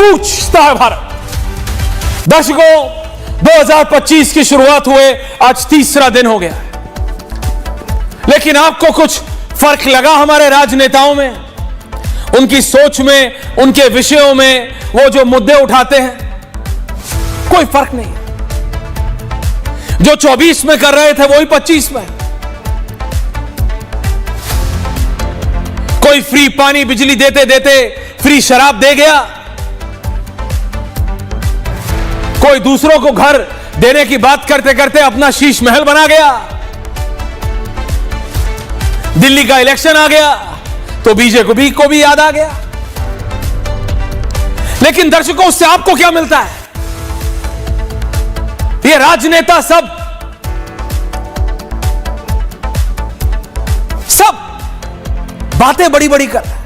पूछता है भारत। दर्शकों, 2025 की शुरुआत हुए आज तीसरा दिन हो गया है, लेकिन आपको कुछ फर्क लगा हमारे राजनेताओं में, उनकी सोच में, उनके विषयों में, वो जो मुद्दे उठाते हैं? कोई फर्क नहीं। जो 24 में कर रहे थे वही 25 में। कोई फ्री पानी बिजली देते देते फ्री शराब दे गया, कोई दूसरों को घर देने की बात करते करते अपना शीश महल बना गया। दिल्ली का इलेक्शन आ गया तो बीजेपी को भी याद आ गया। लेकिन दर्शकों, उससे आपको क्या मिलता है? ये राजनेता सब बातें बड़ी बड़ी कर रहा है।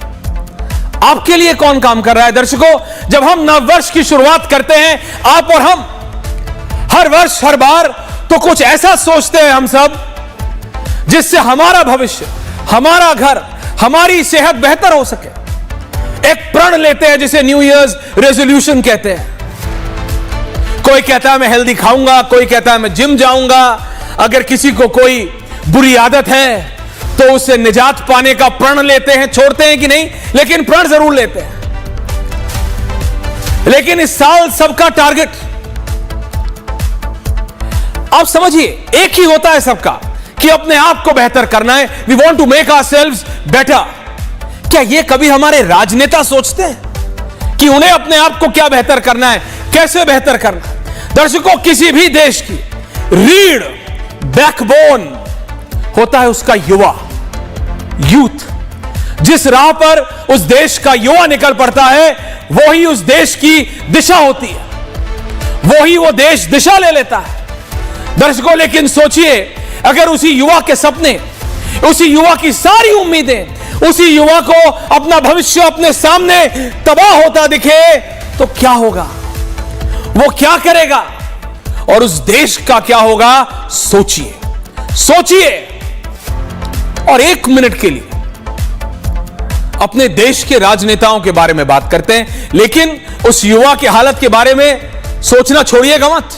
आपके लिए कौन काम कर रहा है? दर्शकों, जब हम नववर्ष की शुरुआत करते हैं, आप और हम, हर वर्ष हर बार तो कुछ ऐसा सोचते हैं हम सब जिससे हमारा भविष्य, हमारा घर, हमारी सेहत बेहतर हो सके। एक प्रण लेते हैं जिसे न्यू ईयर्स रेजोल्यूशन कहते हैं। कोई कहता है मैं हेल्दी खाऊंगा, कोई कहता है मैं जिम जाऊंगा। अगर किसी को कोई बुरी आदत है तो उससे निजात पाने का प्रण लेते हैं। छोड़ते हैं कि नहीं, लेकिन प्रण जरूर लेते हैं। लेकिन इस साल सबका टारगेट, आप समझिए, एक ही होता है सबका कि अपने आप को बेहतर करना है। We want to make ourselves better. क्या ये कभी हमारे राजनेता सोचते हैं कि उन्हें अपने आप को क्या बेहतर करना है, कैसे बेहतर करना है? दर्शकों, किसी भी देश की रीढ़, बैकबोन होता है उसका युवा, यूथ। जिस राह पर उस देश का युवा निकल पड़ता है, वो ही उस देश की दिशा होती है, वो ही वो देश दिशा ले लेता है। दर्शकों, लेकिन सोचिए, अगर उसी युवा के सपने, उसी युवा की सारी उम्मीदें, उसी युवा को अपना भविष्य अपने सामने तबाह होता दिखे तो क्या होगा? वो क्या करेगा और उस देश का क्या होगा? सोचिए, सोचिए। और एक मिनट के लिए अपने देश के राजनेताओं के बारे में बात करते हैं, लेकिन उस युवा की हालत के बारे में सोचना छोड़िएगा मत,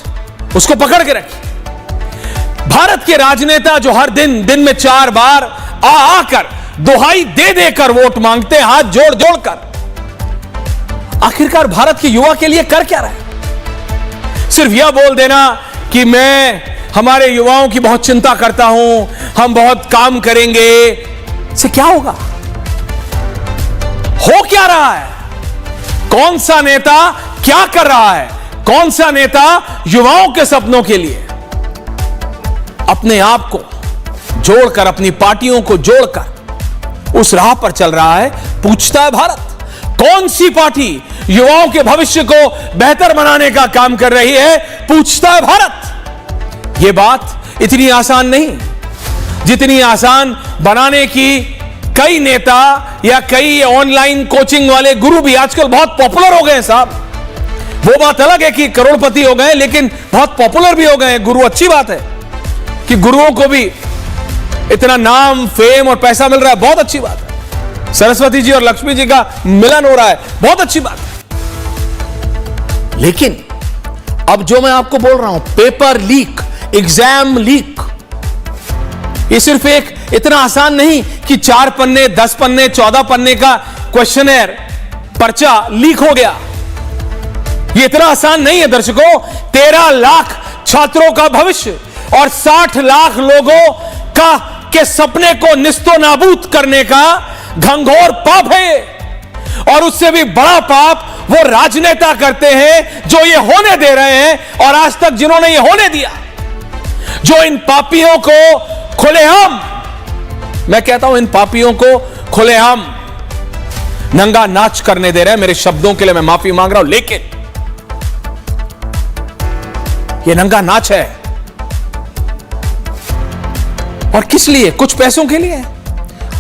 उसको पकड़ के रखिए। भारत के राजनेता जो हर दिन में 4 बार आकर दुहाई दे देकर वोट मांगते हैं, हाथ जोड़ जोड़ कर, आखिरकार भारत के युवा के लिए कर क्या रहे हैं? सिर्फ यह बोल देना कि मैं हमारे युवाओं की बहुत चिंता करता हूं, हम बहुत काम करेंगे, से क्या होगा? हो क्या रहा है? कौन सा नेता क्या कर रहा है? कौन सा नेता युवाओं के सपनों के लिए अपने आप को जोड़कर, अपनी पार्टियों को जोड़कर उस राह पर चल रहा है? पूछता है भारत। कौन सी पार्टी युवाओं के भविष्य को बेहतर बनाने का काम कर रही है? पूछता है भारत। यह बात इतनी आसान नहीं जितनी आसान बनाने की कई नेता या कई ऑनलाइन कोचिंग वाले गुरु भी आजकल बहुत पॉपुलर हो गए हैं साहब। वो बात अलग है कि करोड़पति हो गए, लेकिन बहुत पॉपुलर भी हो गए हैं गुरु। अच्छी बात है कि गुरुओं को भी इतना नाम, फेम और पैसा मिल रहा है, बहुत अच्छी बात है। सरस्वती जी और लक्ष्मी जी का मिलन हो रहा है, बहुत अच्छी बात है। लेकिन अब जो मैं आपको बोल रहा हूं, पेपर लीक, एग्जाम लीक, ये सिर्फ एक इतना आसान नहीं कि 4 पन्ने, 10 पन्ने, 14 पन्ने का क्वेश्चनर, पर्चा लीक हो गया। ये इतना आसान नहीं है दर्शकों। 13 लाख छात्रों का भविष्य और 60 लाख लोगों का के सपने को निस्तो नाबूद करने का घंघोर पाप है। और उससे भी बड़ा पाप वो राजनेता करते हैं जो ये होने दे रहे हैं, और आज तक जिन्होंने ये होने दिया, जो इन पापियों को खुलेआम, मैं कहता हूं इन पापियों को खुलेआम नंगा नाच करने दे रहे हैं। मेरे शब्दों के लिए मैं माफी मांग रहा हूं, लेकिन ये नंगा नाच है। और किस लिए? कुछ पैसों के लिए?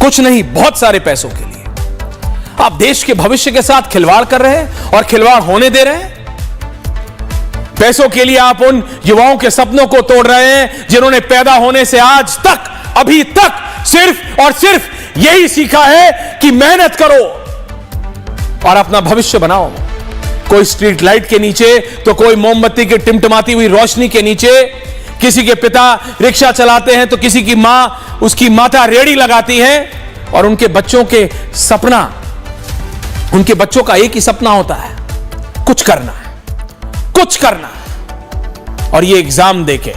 कुछ नहीं, बहुत सारे पैसों के लिए। आप देश के भविष्य के साथ खिलवाड़ कर रहे हैं और खिलवाड़ होने दे रहे हैं। पैसों के लिए आप उन युवाओं के सपनों को तोड़ रहे हैं जिन्होंने पैदा होने से आज तक, अभी तक सिर्फ और सिर्फ यही सीखा है कि मेहनत करो और अपना भविष्य बनाओ। कोई स्ट्रीट लाइट के नीचे, तो कोई मोमबत्ती की टिमटिमाती हुई रोशनी के नीचे, किसी के पिता रिक्शा चलाते हैं तो किसी की मां, उसकी माता रेड़ी लगाती है, और उनके बच्चों के सपना, उनके बच्चों का एक ही सपना होता है, कुछ करना है, कुछ करना है। और ये एग्जाम देके,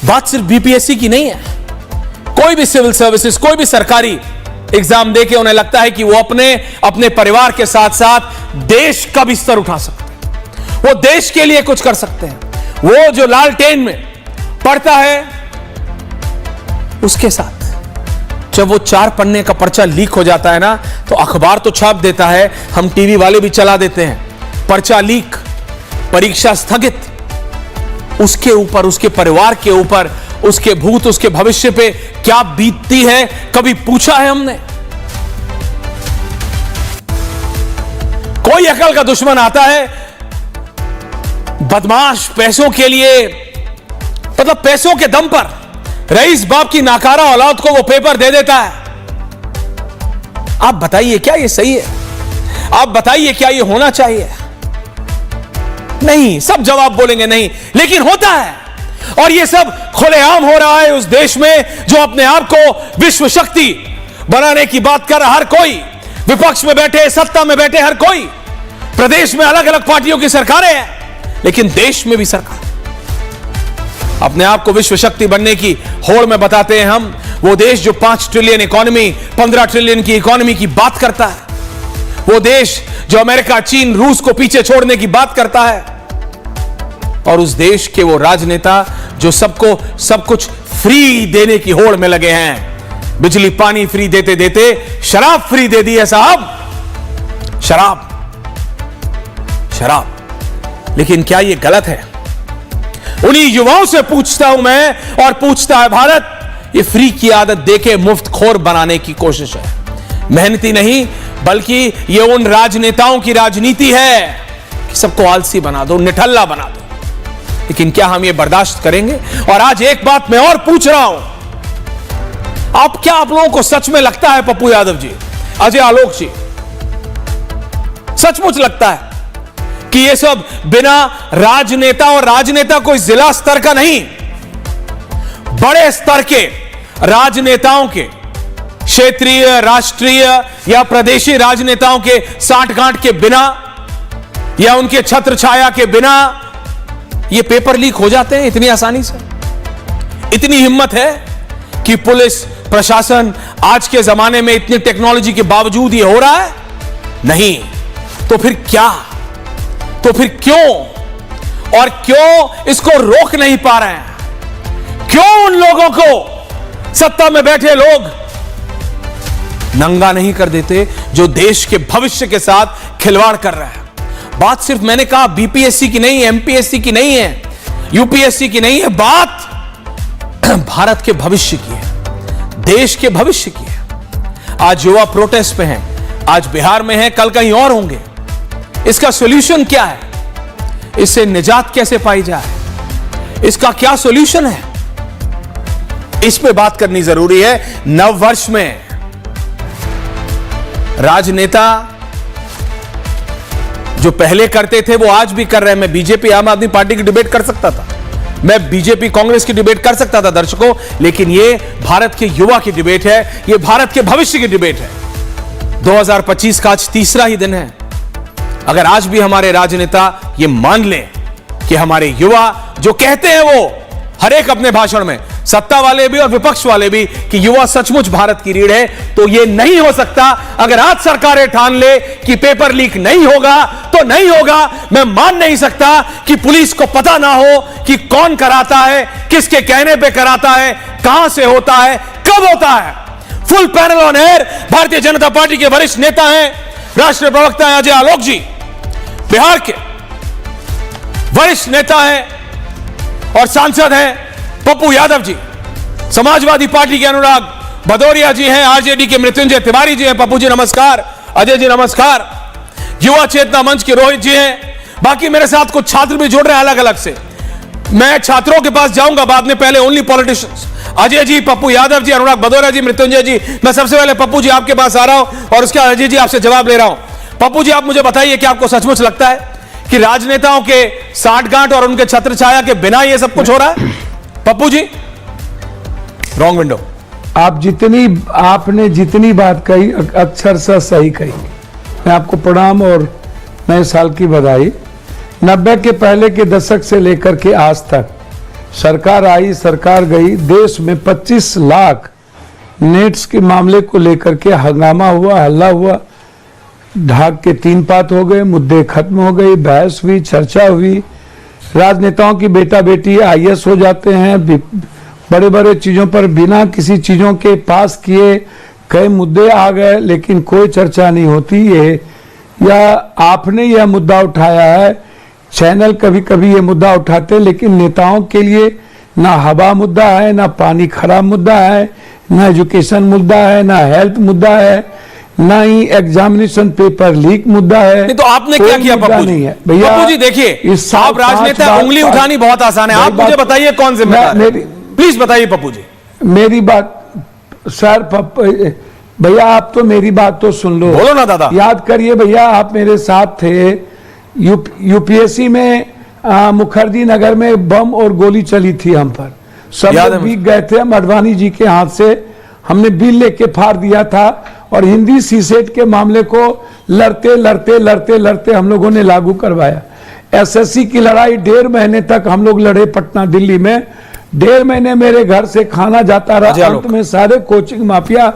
बात सिर्फ बीपीएससी की नहीं है, कोई भी सिविल सर्विसेज, कोई भी सरकारी एग्जाम देके उन्हें लगता है कि वो अपने परिवार के साथ साथ देश का भी स्तर उठा सकते हैं, वो देश के लिए कुछ कर सकते हैं। वो जो लालटेन में पढ़ता है, उसके साथ जब वो 4 पन्ने का पर्चा लीक हो जाता है ना, तो अखबार तो छाप देता है, हम टीवी वाले भी चला देते हैं, पर्चा लीक, परीक्षा स्थगित। उसके ऊपर, उसके परिवार के ऊपर, उसके भूत, उसके भविष्य पे क्या बीतती है, कभी पूछा है हमने? कोई अकल का दुश्मन आता है, बदमाश पैसों के लिए, मतलब पैसों के दम पर रईस बाप की नाकारा औलाद को वो पेपर दे देता है। आप बताइए क्या ये सही है? आप बताइए क्या ये होना चाहिए? नहीं, सब जवाब बोलेंगे नहीं, लेकिन होता है। और ये सब खुलेआम हो रहा है उस देश में जो अपने आप को विश्व शक्ति बनाने की बात कर रहा हर कोई, विपक्ष में बैठे, सत्ता में बैठे हर कोई। प्रदेश में अलग अलग पार्टियों की सरकारें हैं, लेकिन देश में भी सरकार अपने आप को विश्व शक्ति बनने की होड़ में बताते हैं हम। वो देश जो 5 ट्रिलियन इकोनॉमी, 15 ट्रिलियन की इकोनॉमी की बात करता है, वो देश जो अमेरिका, चीन, रूस को पीछे छोड़ने की बात करता है, और उस देश के वो राजनेता जो सबको सब कुछ फ्री देने की होड़ में लगे हैं। बिजली पानी फ्री देते देते शराब फ्री दे दी है साहब, शराब, शराब। लेकिन क्या ये गलत है? उन्हीं युवाओं से पूछता हूं मैं, और पूछता है भारत, ये फ्री की आदत देके मुफ्तखोर बनाने की कोशिश है। मेहनती नहीं, बल्कि ये उन राजनेताओं की राजनीति है कि सबको आलसी बना दो, निठल्ला बना दो। लेकिन क्या हम ये बर्दाश्त करेंगे? और आज एक बात मैं और पूछ रहा हूं, आप लोगों को सच में लगता है पप्पू यादव जी, अजय आलोक जी, सचमुच लगता है कि ये सब बिना राजनेता, और राजनेता कोई जिला स्तर का नहीं, बड़े स्तर के राजनेताओं के, क्षेत्रीय, राष्ट्रीय या प्रदेशी राजनेताओं के साठगांठ के बिना या उनके छत्र छाया के बिना ये पेपर लीक हो जाते हैं इतनी आसानी से? इतनी हिम्मत है कि पुलिस प्रशासन आज के जमाने में इतनी टेक्नोलॉजी के बावजूद ये हो रहा है? नहीं। तो फिर क्या? तो फिर क्यों? और क्यों इसको रोक नहीं पा रहे हैं? क्यों उन लोगों को, सत्ता में बैठे लोग, नंगा नहीं कर देते जो देश के भविष्य के साथ खिलवाड़ कर रहा है? बात सिर्फ मैंने कहा बीपीएससी की नहीं है, एमपीएससी की नहीं है, यूपीएससी की नहीं है, बात भारत के भविष्य की है, देश के भविष्य की है। आज युवा प्रोटेस्ट पे हैं, आज बिहार में हैं, कल कहीं और होंगे। इसका सॉल्यूशन क्या है? इससे निजात कैसे पाई जाए? इसका क्या सॉल्यूशन है? इस पे बात करनी जरूरी है। नव वर्ष में राजनेता जो पहले करते थे वो आज भी कर रहे हैं। मैं बीजेपी आम आदमी पार्टी की डिबेट कर सकता था, मैं बीजेपी कांग्रेस की डिबेट कर सकता था दर्शकों, लेकिन ये भारत के युवा की डिबेट है, ये भारत के भविष्य की डिबेट है। 2025 का आज तीसरा ही दिन है। अगर आज भी हमारे राजनेता ये मान लें कि हमारे युवा जो कहते हैं वो हर एक अपने भाषण में, सत्ता वाले भी और विपक्ष वाले भी, कि युवा सचमुच भारत की रीढ़ है, तो ये नहीं हो सकता। अगर आज सरकारें ठान ले कि पेपर लीक नहीं होगा तो नहीं होगा। मैं मान नहीं सकता कि पुलिस को पता ना हो कि कौन कराता है, किसके कहने पे कराता है, कहां से होता है, कब होता है। Full panel on air. Bharatiya Janata party के वरिष्ठ नेता हैं, राष्ट्रीय प्रवक्ता हैं अजय आलोक जी, बिहार के वरिष्ठ नेता हैं और सांसद हैं पप्पू यादव जी, समाजवादी पार्टी के अनुराग भदौरिया जी हैं, आरजेडी के मृत्युंजय तिवारी जी हैं। पप्पू जी नमस्कार, अजय जी नमस्कार। युवा चेतना मंच के रोहित जी हैं। बाकी मेरे साथ कुछ छात्र भी जुड़ रहे हैं अलग अलग से। मैं छात्रों के पास जाऊंगा बाद में, पहले ओनली पॉलिटिशियंस। अजय जी, पप्पू यादव जी, अनुराग भदौरिया जी, मृत्युंजय जी। मैं सबसे पहले पप्पू जी आपके पास आ रहा हूं और उसके अजय जी आपसे जवाब ले रहा हूं। पप्पू जी, आप मुझे बताइए कि आपको सचमुच लगता है कि राजनेताओं के साठगांठ और उनके छत्र छाया के बिना यह सब कुछ हो रहा है? Pappu ji, wrong window. आपने जितनी बात कही अक्षरशः सही कही। मैं आपको प्रणाम और नए साल की बधाई। 90 के पहले के दशक से लेकर के आज तक सरकार आई, सरकार गई, देश में 25 लाख नेट्स के मामले को लेकर के हंगामा हुआ, हल्ला हुआ, ढाक के 3 पात हो गए, मुद्दे खत्म हो गए, बहस हुई, चर्चा हुई। राजनेताओं की बेटा बेटी IAS हो जाते हैं, बड़े बड़े चीजों पर बिना किसी चीजों के पास किए कई मुद्दे आ गए, लेकिन कोई चर्चा नहीं होती। या आपने यह मुद्दा उठाया है, चैनल कभी कभी ये मुद्दा उठाते, लेकिन नेताओं के लिए ना हवा मुद्दा है, ना पानी खराब मुद्दा है, ना एजुकेशन मुद्दा है, ना हेल्थ मुद्दा है, ना ही एग्जामिनेशन पेपर लीक मुद्दा है। नहीं तो आपने क्या किया पप्पू जी? भैया पप्पू जी देखिए, आप राजनेता, उंगली उठानी बहुत आसान है, आप मुझे बताइए कौन जिम्मेदार है? प्लीज बताइए पप्पू जी। मेरी बात सर, भैया आप तो मेरी बात तो सुन लो। बोलो ना दादा। याद करिए भैया, आप मेरे साथ थे UPSC में, मुखर्जी नगर में बम और गोली चली थी हम पर, सब लोग भीग गए थे। हम अडवाणी जी के हाथ से हमने बिल लेके फाड़ दिया था और हिंदी CSET के मामले को लड़ते लड़ते लड़ते लड़ते हम लोगों ने लागू करवाया। SSC की लड़ाई 1.5 महीने तक हम लोग लड़े पटना दिल्ली में। 1.5 महीने मेरे घर से खाना जाता रहा। अंत में सारे कोचिंग माफिया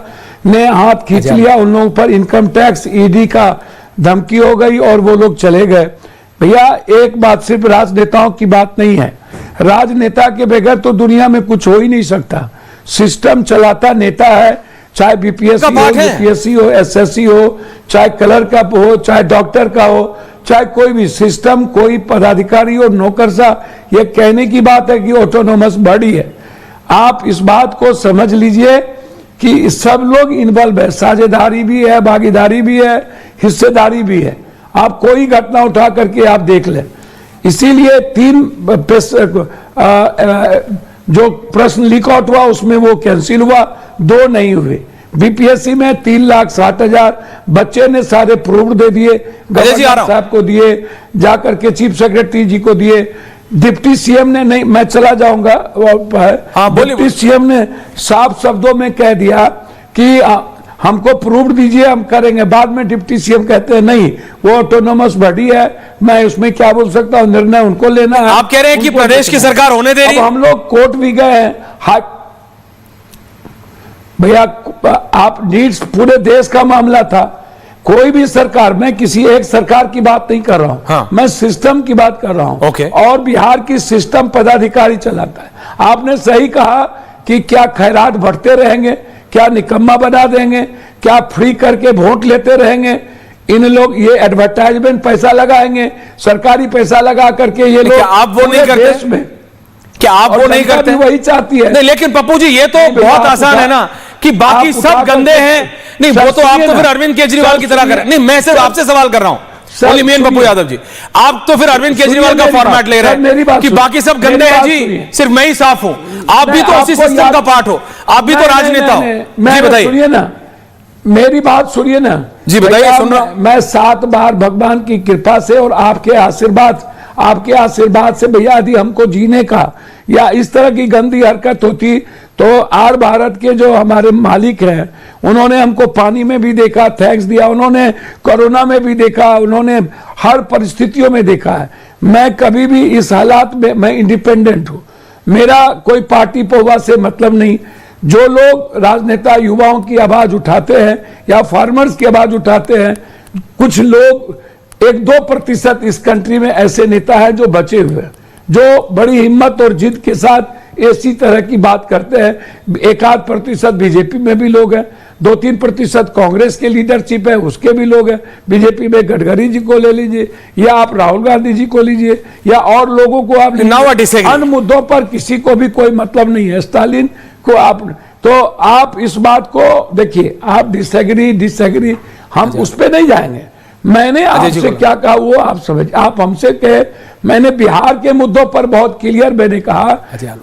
ने हाथ खींच लिया, उन लोगों पर इनकम टैक्स ED का धमकी हो गई और वो लोग चले गए। भैया एक बात सिर्फ राजनेताओं की बात नहीं है, राजनेता के बगैर तो दुनिया में कुछ हो ही नहीं सकता। सिस्टम चलाता नेता है, चाहे BPSC हो, UPSC हो, SSC हो, चाहे कलर का हो, चाहे डॉक्टर का हो, चाहे कोई भी सिस्टम, कोई पदाधिकारी और नौकरसा। ये कहने की बात है कि ऑटोनोमस बॉडी है। आप इस बात को समझ लीजिए कि सब लोग इन्वॉल्व है, साझेदारी भी है, भागीदारी भी है, हिस्सेदारी भी है। आप कोई घटना उठा करके आप देख लें। इसीलिए 3 जो प्रश्न लीक आउट हुआ उसमें वो कैंसिल हुआ, 2 नहीं हुए। BPSC में 3,60,000 बच्चे ने सारे प्रूफ दे दिए, गवर्नर साहब को दिए, जाकर के चीफ सेक्रेटरी जी को दिए। डिप्टी CM ने नहीं, मैं चला जाऊंगा। डिप्टी CM ने साफ शब्दों में कह दिया कि हमको प्रूफ दीजिए, हम करेंगे। बाद में डिप्टी CM कहते हैं नहीं, वो ऑटोनोमस बॉडी है, मैं उसमें क्या बोल सकता हूँ, निर्णय उनको लेना है। आप कह रहे हैं कि प्रदेश की सरकार होने दे रही है। हम लोग कोर्ट भी गए हैं। भैया आप नीड्स पूरे देश का मामला था, कोई भी सरकार, मैं किसी एक सरकार की बात नहीं कर रहा हूं। हाँ। मैं सिस्टम की बात कर रहा हूं। ओके। और बिहार की सिस्टम पदाधिकारी चलाता है। आपने सही कहा कि क्या खैरात बढ़ते रहेंगे, क्या निकम्मा बना देंगे, क्या फ्री करके वोट लेते रहेंगे। इन लोग ये एडवर्टाइजमेंट पैसा लगाएंगे, सरकारी पैसा लगा करके ये लोग। आप वो नहीं करते देश में? क्या आप वो नहीं करते? वही चाहती है। नहीं, लेकिन पप्पू जी ये तो बहुत आसान है ना कि बाकी सब गंदे हैं। नहीं, वो तो आप तो फिर अरविंद केजरीवाल की तरह करें। नहीं, मैं सिर्फ आपसे सवाल कर रहा हूं, पप्पू यादव जी। आप तो फिर अरविंद केजरीवाल का फॉर्मेट ले रहे हैं कि बाकी सब गंदे हैं जी, सिर्फ मैं ही साफ हूं। आप भी तो उसी सिस्टम का पार्ट हो, आप भी तो राजनेता हो। जी बताइए। सुनिए ना, मेरी बात सुनिए ना जी, बताइए। सुन रहा हूं। मैं 7 बार भगवान की कृपा से और आपके आशीर्वाद से भैया, यदि हमको जीने का या इस तरह की गंदी हरकत होती तो आर भारत के जो हमारे मालिक हैं उन्होंने हमको पानी में भी देखा, थैंक्स दिया, उन्होंने कोरोना में भी देखा, उन्होंने हर परिस्थितियों में देखा है। मैं कभी भी इस हालात में, मैं इंडिपेंडेंट हूं, मेरा कोई पार्टी पोवा से मतलब नहीं। जो लोग राजनेता युवाओं की आवाज उठाते हैं या फार्मर्स की आवाज उठाते हैं, कुछ लोग 1-2% इस कंट्री में ऐसे नेता है जो बचे हुए, जो बड़ी हिम्मत और जिद के साथ ऐसी तरह की बात करते हैं। 1-8% बीजेपी में भी लोग हैं, 2-3% कांग्रेस के लीडरशिप है, उसके भी लोग हैं। बीजेपी में गडकरी जी को ले लीजिए, या आप राहुल गांधी जी को लीजिए, या और लोगों को आप लीजिए। अन्य मुद्दों पर किसी को भी कोई मतलब नहीं है। स्टालिन को आप, तो आप इस बात को देखिए, आप डिसएग्री हम उस पर नहीं जाएंगे। मैंने आपसे क्या कहा वो आप समझ, आप हमसे कहे, मैंने बिहार के मुद्दों पर बहुत क्लियर मैंने कहा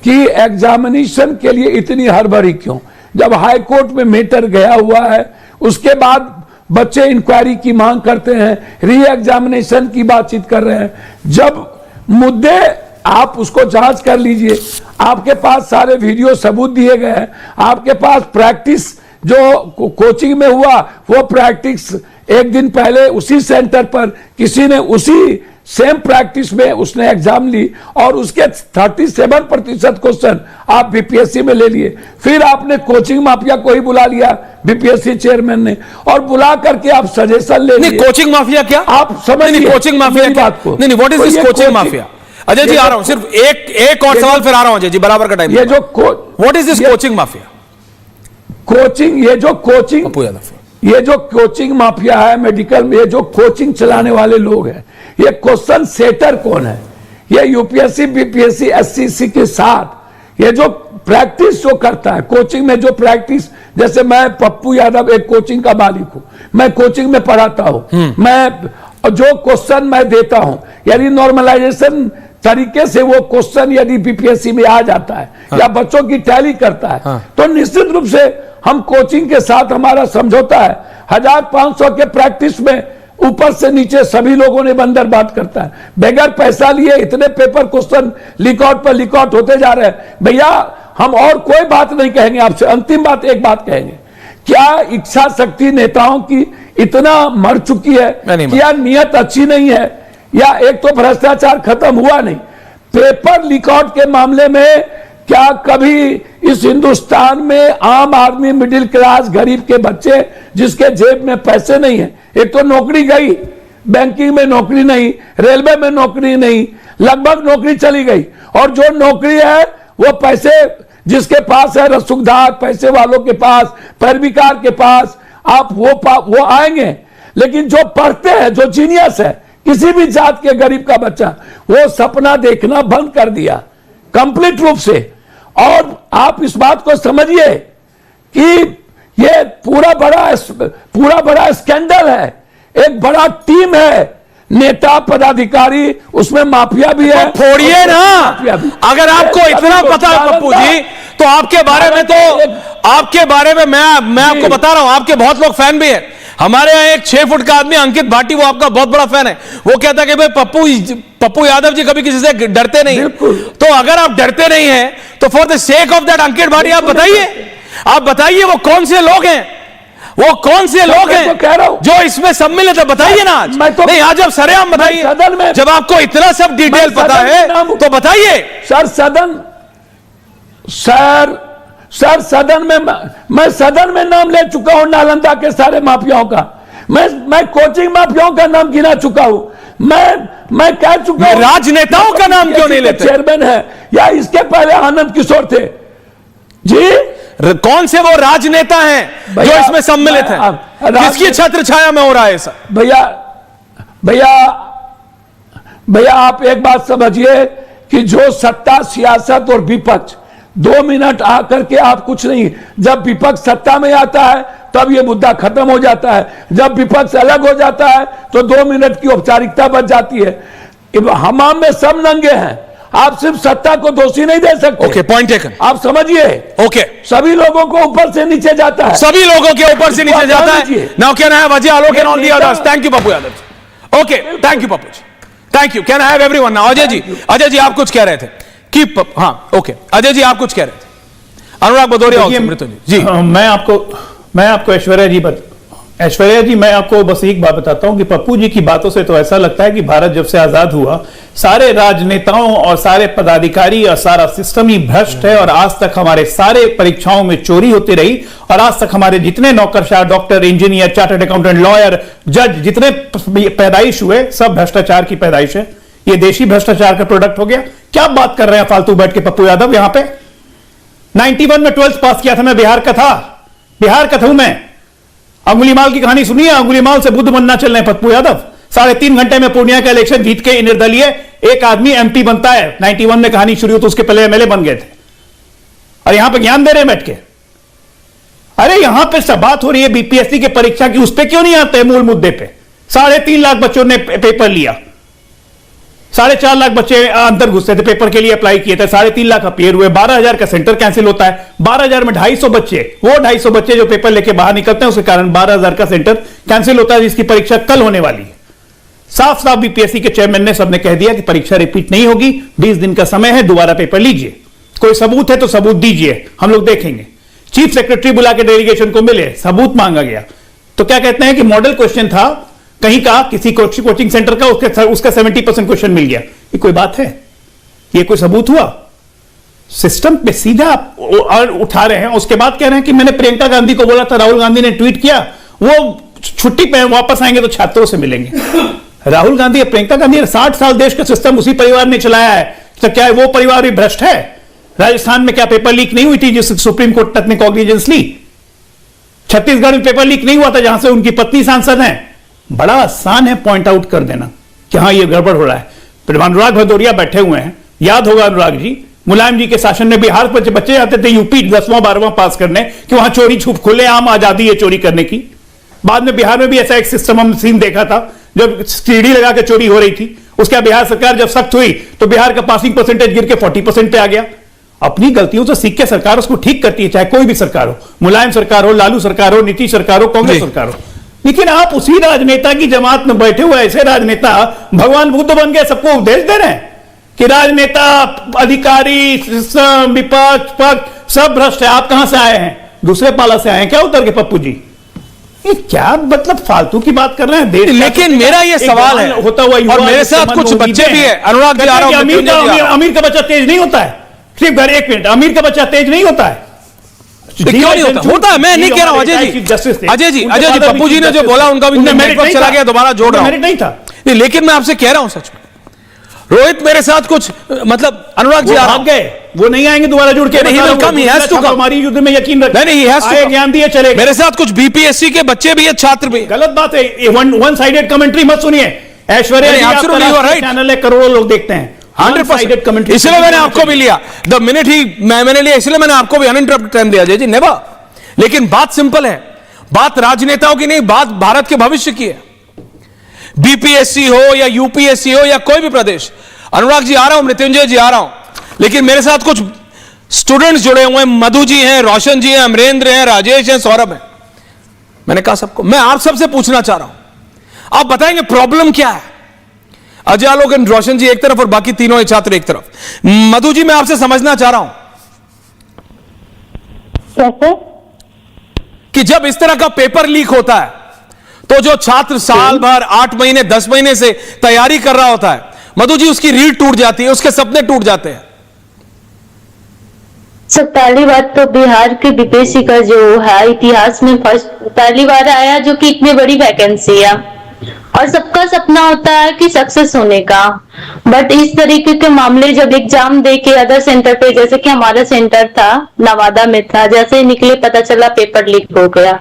कि एग्जामिनेशन के लिए इतनी हड़बड़ी क्यों। जब हाई कोर्ट में मैटर गया हुआ है, उसके बाद बच्चे इंक्वायरी की मांग करते हैं, री एग्जामिनेशन की बातचीत कर रहे हैं। जब मुद्दे आप उसको जांच कर लीजिए, आपके पास सारे वीडियो सबूत दिए गए हैं, आपके पास प्रैक्टिस जो कोचिंग में हुआ वो प्रैक्टिस एक दिन पहले उसी सेंटर पर किसी ने उसी सेम प्रैक्टिस में उसने एग्जाम ली और उसके 37% क्वेश्चन आप बीपीएससी में ले लिए। फिर आपने कोचिंग माफिया को ही बुला लिया बीपीएससी चेयरमैन ने, और बुला करके आप सजेशन ले लिए। कोचिंग माफिया क्या आप समझ नहीं, कोचिंग माफिया बात को नहीं, what is this coaching mafia? Ajay ji आ रहा हूं, सिर्फ एक और सवाल फिर आ रहा हूं अजय जी, बराबर का टाइम। ये जो what is this coaching mafia? Coaching, ये जो कोचिंग, पप्पू यादव, ये जो कोचिंग माफिया है मेडिकल में, ये जो कोचिंग चलाने वाले लोग हैं, ये क्वेश्चन सेटर कौन है? ये यूपीएससी बीपीएससी एससीसी के साथ ये जो प्रैक्टिस जो करता है कोचिंग में, जो प्रैक्टिस, जैसे मैं पप्पू यादव एक कोचिंग का मालिक हूं, मैं कोचिंग में पढ़ाता हूं, मैं जो क्वेश्चन मैं देता हूं, यदि नॉर्मलाइजेशन तरीके से वो क्वेश्चन यदि बीपीएससी में आ जाता है या बच्चों की टैली करता है तो निश्चित रूप से हम कोचिंग के साथ हमारा समझौता है। 1500 के प्रैक्टिस में ऊपर से नीचे सभी लोगों ने बंदर बात करता है, बगैर पैसा लिए इतने पेपर क्वेश्चन लीक आउट पर लीक आउट होते जा रहे हैं। भैया हम और कोई बात नहीं कहेंगे आपसे, अंतिम बात एक बात कहेंगे, क्या इच्छा शक्ति नेताओं की इतना मर चुकी है? क्या नियत अच्छी नहीं है? या एक तो भ्रष्टाचार खत्म हुआ नहीं, पेपर लीक आउट के मामले में क्या कभी इस हिंदुस्तान में आम आदमी, मिडिल क्लास, गरीब के बच्चे जिसके जेब में पैसे नहीं है, एक तो नौकरी गई, बैंकिंग में नौकरी नहीं, रेलवे में नौकरी नहीं, लगभग नौकरी चली गई, और जो नौकरी है वो पैसे जिसके पास है, रसूखदार पैसे वालों के पास, पैरविकार के पास आप वो आएंगे। लेकिन जो पढ़ते हैं, जो जीनियस है, किसी भी जात के गरीब का बच्चा, वो सपना देखना बंद कर दिया कंप्लीट रूप से। और आप इस बात को समझिए कि ये पूरा बड़ा स्कैंडल है, एक बड़ा टीम है, नेता पदाधिकारी, उसमें माफिया भी है। फोड़िए ना, अगर आपको इतना पता है पप्पू जी, तो आपके बारे में मैं आपको बता रहा हूं, आपके बहुत लोग फैन भी हैं। हमारे यहाँ एक 6 फुट का आदमी अंकित भाटी, वो आपका बहुत बड़ा फैन है, वो कहता है कि भाई पप्पू यादव जी कभी किसी से डरते नहीं। तो अगर आप डरते नहीं हैं तो for the sake of that Ankit Bhati आप बताइए वो कौन से लोग हैं, वो कौन से लोग हैं कह रहा हूं जो इसमें सम्मिलित है? बताइए ना आज। नहीं, आज आप सरेआम बताइए, जब आपको इतना सब डिटेल पता है तो बताइए। सर सदन में मैं सदन में नाम ले चुका हूं नालंदा के सारे माफियाओं का, मैं कोचिंग माफियाओं का नाम गिना चुका हूं, मैं कह चुका हूं। राजनेताओं का नाम क्यों नहीं लेते? चेयरमैन है, या इसके पहले आनंद किशोर थे जी। कौन से वो राजनेता हैं जो इसमें सम्मिलित हैं? किसकी छत्र छाया में हो रहा है ऐसा? भैया आप एक बात समझिए कि जो सत्ता, सियासत और विपक्ष, 2 मिनट आकर के आप कुछ नहीं, जब विपक्ष सत्ता में आता है तब ये मुद्दा खत्म हो जाता है, जब विपक्ष अलग हो जाता है तो 2 मिनट की औपचारिकता बच जाती है। हमाम में सब नंगे हैं, आप सिर्फ सत्ता को दोषी नहीं दे सकते। Okay, point taken. आप समझिए, ओके, सभी लोगों को ऊपर से नीचे जाता है, सभी लोगों के ऊपर से नीचे जाता है। Now can I have Ajay Alok and all the others? Thank you Pappu Yadav. Okay, thank you Pappu ji, thank you. Can I have everyone now? Ajay ji आप कुछ कह रहे थे कि हाँ, ओके, अजय जी आप कुछ कह रहे थे। अनुराग भदौरिया जी। मैं आपको ऐश्वर्या जी मैं आपको बस एक बात बताता हूं कि पप्पू जी की बातों से तो ऐसा लगता है कि भारत जब से आजाद हुआ सारे राजनेताओं और सारे पदाधिकारी और सारा सिस्टम ही भ्रष्ट है, और आज तक हमारे सारे परीक्षाओं में चोरी होती रही, और आज तक हमारे जितने नौकरशाह, doctor, engineer, chartered accountant, lawyer, जज, जितने पैदाइश हुए सब भ्रष्टाचार की पैदाइश है। ये देशी भ्रष्टाचार का प्रोडक्ट हो गया। क्या बात कर रहे हैं फालतू बैठ के पप्पू यादव? यहां पे 91 में 12th पास किया था मैं, बिहार का था हूं मैं। अंगुलीमाल की कहानी सुनिए, अंगुलीमाल से बुद्ध बनना चल रहे हैं पप्पू यादव। 3.5 घंटे में पूर्णिया का इलेक्शन जीत के निर्दलीय एक आदमी एमपी बनता है। 91 में कहानी शुरू हुई तो उसके पहले एमएलए बन गए थे, और यहां पे ज्ञान दे रहे हैं बैठ के। अरे यहां पे सब बात हो रही है बीपीएससी की परीक्षा की, उस पर क्यों नहीं आते मूल मुद्दे पे? 3.5 लाख बच्चों ने पेपर लिया, 4.5 लाख बच्चे अंदर घुसते थे, पेपर के लिए अप्लाई किए थे, 3.5 लाख अपीयर हुए, 12,000 का सेंटर कैंसिल होता है, 12,000 में 250 बच्चे, वो 250 बच्चे जो पेपर लेके बाहर निकलते हैं, उसके कारण 12,000 का सेंटर कैंसिल होता है, जिसकी परीक्षा कल होने वाली है। साफ साफ बीपीएससी के चेयरमैन ने सबने कह दिया कि परीक्षा रिपीट नहीं होगी, 20 दिन का समय है, दोबारा पेपर लीजिए, कोई सबूत है तो सबूत दीजिए, हम लोग देखेंगे। चीफ सेक्रेटरी बुला के डेलीगेशन को मिले, सबूत मांगा गया, तो क्या कहते हैं कि मॉडल क्वेश्चन था कहीं का, किसी कोचिंग सेंटर का, उसका 70% क्वेश्चन मिल गया। ये कोई बात है? ये कोई सबूत हुआ? सिस्टम पे सीधा आप उठा रहे हैं। उसके बाद कह रहे हैं कि मैंने प्रियंका गांधी को बोला था, राहुल गांधी ने ट्वीट किया, वो छुट्टी पे वापस आएंगे तो छात्रों से मिलेंगे। राहुल गांधी या प्रियंका गांधी, 60 साल देश का सिस्टम उसी परिवार ने चलाया है, तो क्या वो परिवार भी भ्रष्ट है? राजस्थान में क्या पेपर लीक नहीं हुई थी जिससे सुप्रीम कोर्ट तक ने कॉग्निजेंस ली? छत्तीसगढ़ में पेपर लीक नहीं हुआ था जहां से उनकी पत्नी सांसद हैं? बड़ा आसान है पॉइंट आउट कर देना कि हाँ ये गड़बड़ हो रहा है। फिर अनुराग भदौरिया बैठे हुए हैं, याद होगा अनुराग जी, मुलायम जी के शासन में बिहार पर बच्चे जाते थे यूपी 10वां 12वां पास करने कि वहां चोरी छुप खुलेआम आजादी है चोरी करने की। बाद में बिहार में भी ऐसा एक सिस्टम हम सीन देखा था, जब सीढ़ी लगा के चोरी हो रही थी। उसके बाद बिहार सरकार जब सख्त हुई तो बिहार का पासिंग परसेंटेज गिर के 40% पे आ गया। अपनी गलतियों से सीख के सरकार उसको ठीक करती है, चाहे कोई भी सरकार हो, मुलायम सरकार हो, लालू सरकार हो, नीतीश सरकार हो, कांग्रेस सरकार हो। लेकिन आप उसी राजनेता की जमात में बैठे हुए ऐसे राजनेता भगवान बुद्ध बन गए, सबको उपदेश दे रहे हैं कि राजनेता, अधिकारी, विपक्ष, पक्ष सब भ्रष्ट है। आप कहां से आए हैं? दूसरे पाला से आए हैं क्या उतर के पप्पू जी? ये क्या मतलब फालतू की बात कर रहे हैं देश। लेकिन मेरा ये सवाल है, होता हुआ और मेरे साथ कुछ बच्चे भी है, अनुराग जी आ रहा हूं, अमीर का बच्चा तेज नहीं होता है, सिर्फ घर एक मिनट, अमीर का बच्चा तेज नहीं होता है। क्यों नहीं होता? होता है, मैं नहीं कह रहा हूं। अजय जी पप्पू जी ने जो बोला उनका भी नेटवर्क चला गया, दोबारा जोड़ रहा हूं। नहीं था, लेकिन मैं आपसे कह रहा हूं सच में, रोहित मेरे साथ कुछ मतलब अनुराग जी आ गए, वो नहीं आएंगे दोबारा जुड़ के। हमारी युद्ध में यकीन रखिए, ज्ञान दिए चले। मेरे साथ कुछ बीपीएससी के बच्चे भी है, छात्र भी। गलत बात है, वन साइडेड कमेंट्री मत सुनिए। ऐश्वर्या चैनल है, करोड़ों लोग देखते हैं, 100% कमेंट्री। इसलिए मैंने आपको भी लिया, द मिनट ही मैंने लिया, इसलिए मैंने आपको भी अनइंटरप्टेड टाइम दिया। जय जी नेवर। लेकिन बात सिंपल है, बात राजनेताओं की नहीं, बात भारत के भविष्य की है। बीपीएससी हो या यूपीएससी हो या कोई भी प्रदेश। अनुराग जी आ रहा हूं, मृत्युंजय जी आ रहा हूं, लेकिन मेरे साथ कुछ स्टूडेंट्स जुड़े हुए हैं, मधु जी हैं, रोशन जी हैं, अमरेंद्र हैं, राजेश हैं, सौरभ हैं। मैंने कहा सबको, मैं आप सबसे पूछना चाह रहा हूं, आप बताएंगे प्रॉब्लम क्या है? अजय आलोक एंड रोशन जी एक तरफ और बाकी तीनों छात्र एक तरफ। मधु जी मैं आपसे समझना चाह रहा हूं कैसे कि जब इस तरह का पेपर लीक होता है तो जो छात्र साल भर 8 महीने 10 महीने से तैयारी कर रहा होता है, मधु जी उसकी रीढ़ टूट जाती है, उसके सपने टूट जाते हैं। सर पहली बात तो बिहार के बीपीएससी का जो है इतिहास में पहली बार आया जो कि इतनी बड़ी वैकेंसी है, और सबका सपना होता है कि सक्सेस होने का। बट इस तरीके के मामले जब एग्जाम दे के अदर सेंटर पे, जैसे कि हमारा सेंटर था नवादा में था, जैसे ही निकले पता चला पेपर लीक हो गया,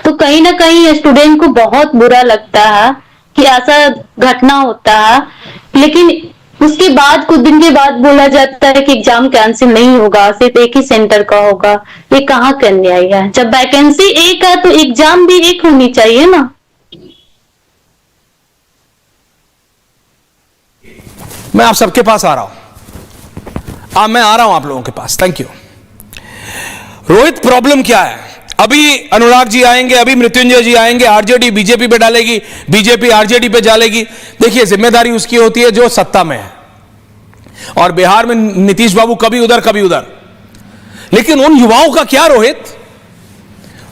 तो कहीं ना कहीं स्टूडेंट को बहुत बुरा लगता है कि ऐसा घटना होता है। लेकिन उसके बाद कुछ दिन के बाद बोला जाता है कि एग्जाम कैंसिल नहीं होगा, सिर्फ एक ही सेंटर का होगा। ये कहाँ का न्याय है? जब वैकेंसी एक है तो एग्जाम भी एक होनी चाहिए ना। मैं आप सबके पास आ रहा हूं, मैं आ रहा हूं आप लोगों के पास। Thank you. रोहित प्रॉब्लम क्या है? अभी अनुराग जी आएंगे, अभी मृत्युंजय जी आएंगे, आरजेडी बीजेपी पे डालेगी, बीजेपी आरजेडी पे डालेगी। देखिए जिम्मेदारी उसकी होती है जो सत्ता में है, और बिहार में नीतीश बाबू कभी उधर कभी उधर। लेकिन उन युवाओं का क्या रोहित,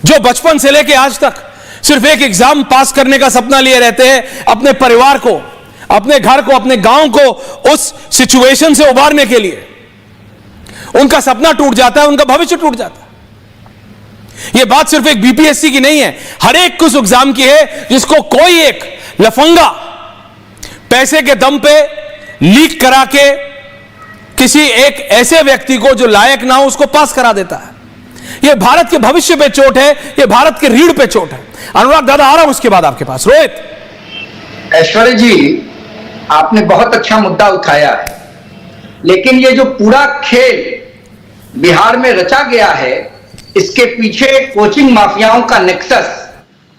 जो बचपन से लेके आज तक सिर्फ एक एग्जाम पास करने का सपना लिए रहते हैं, अपने परिवार को, अपने घर को, अपने गांव को उस सिचुएशन से उबारने के लिए उनका सपना टूट जाता है, उनका भविष्य टूट जाता है। यह बात सिर्फ एक बीपीएससी की नहीं है, हर एक कुछ एग्जाम की है जिसको कोई एक लफंगा पैसे के दम पे लीक करा के किसी एक ऐसे व्यक्ति को जो लायक ना हो उसको पास करा देता है। यह भारत के भविष्य पे चोट है, यह भारत के रीढ़ पे चोट है। अनुराग दादा आ रहा हूं उसके बाद आपके पास। रोहित। ऐश्वर्या जी, आपने बहुत अच्छा मुद्दा उठाया है, लेकिन ये जो पूरा खेल बिहार में रचा गया है, इसके पीछे कोचिंग माफियाओं का नेक्सस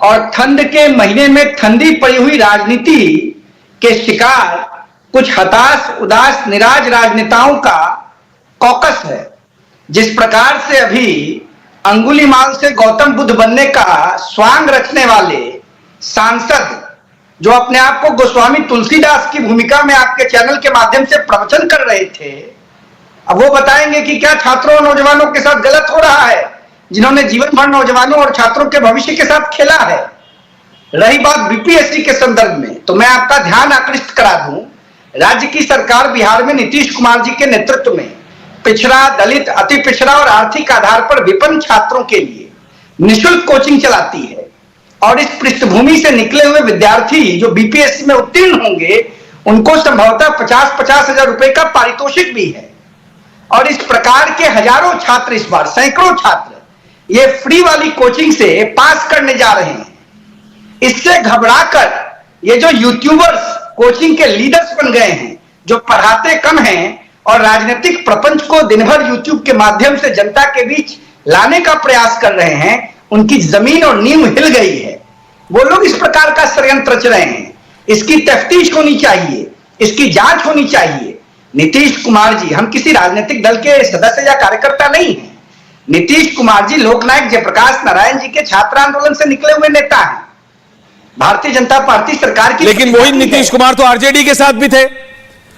और ठंड के महीने में ठंडी पड़ी हुई राजनीति के शिकार कुछ हताश, उदास, निराश राजनेताओं का कॉकस है। जिस प्रकार से अभी अंगुलीमाल से गौतम बुद्ध बनने का स्वांग रचने वाले सांसद जो अपने आप को गोस्वामी तुलसीदास की भूमिका में आपके चैनल के माध्यम से प्रवचन कर रहे थे, अब वो बताएंगे कि क्या छात्रों और नौजवानों के साथ गलत हो रहा है, जिन्होंने जीवन भर नौजवानों और छात्रों के भविष्य के साथ खेला है। रही बात बीपीएससी के संदर्भ में, तो मैं आपका ध्यान आकृष्ट करा दूं, राज्य की सरकार बिहार में नीतीश कुमार जी के नेतृत्व में पिछड़ा, दलित, अति पिछड़ा और आर्थिक आधार पर विपन्न छात्रों के लिए निःशुल्क कोचिंग चलाती है। और इस पृष्ठभूमि से निकले हुए विद्यार्थी जो बीपीएससी में उत्तीर्ण होंगे, उनको संभवतः 50-50 हजार रुपए का पारितोषिक भी है। और इस प्रकार के हजारों छात्र, इस बार सैकड़ों छात्र ये फ्री वाली कोचिंग से पास करने जा रहे हैं। इससे घबराकर ये जो यूट्यूबर्स कोचिंग के लीडर्स बन गए हैं, जो पढ़ाते कम हैं और राजनीतिक प्रपंच को दिन भर यूट्यूब के माध्यम से जनता के बीच लाने का प्रयास कर रहे हैं, उनकी जमीन और नींव हिल गई है। वो लोग इस प्रकार का षड्यंत्र रच रहे हैं। इसकी तफ्तीश होनी चाहिए, इसकी जांच होनी चाहिए। नीतीश कुमार जी, हम किसी राजनीतिक दल के सदस्य या कार्यकर्ता नहीं हैं। नीतीश कुमार जी लोकनायक जयप्रकाश नारायण जी के छात्र आंदोलन से निकले हुए नेता हैं। भारतीय जनता पार्टी सरकार की, लेकिन वही नीतीश कुमार तो आरजेडी के साथ भी थे।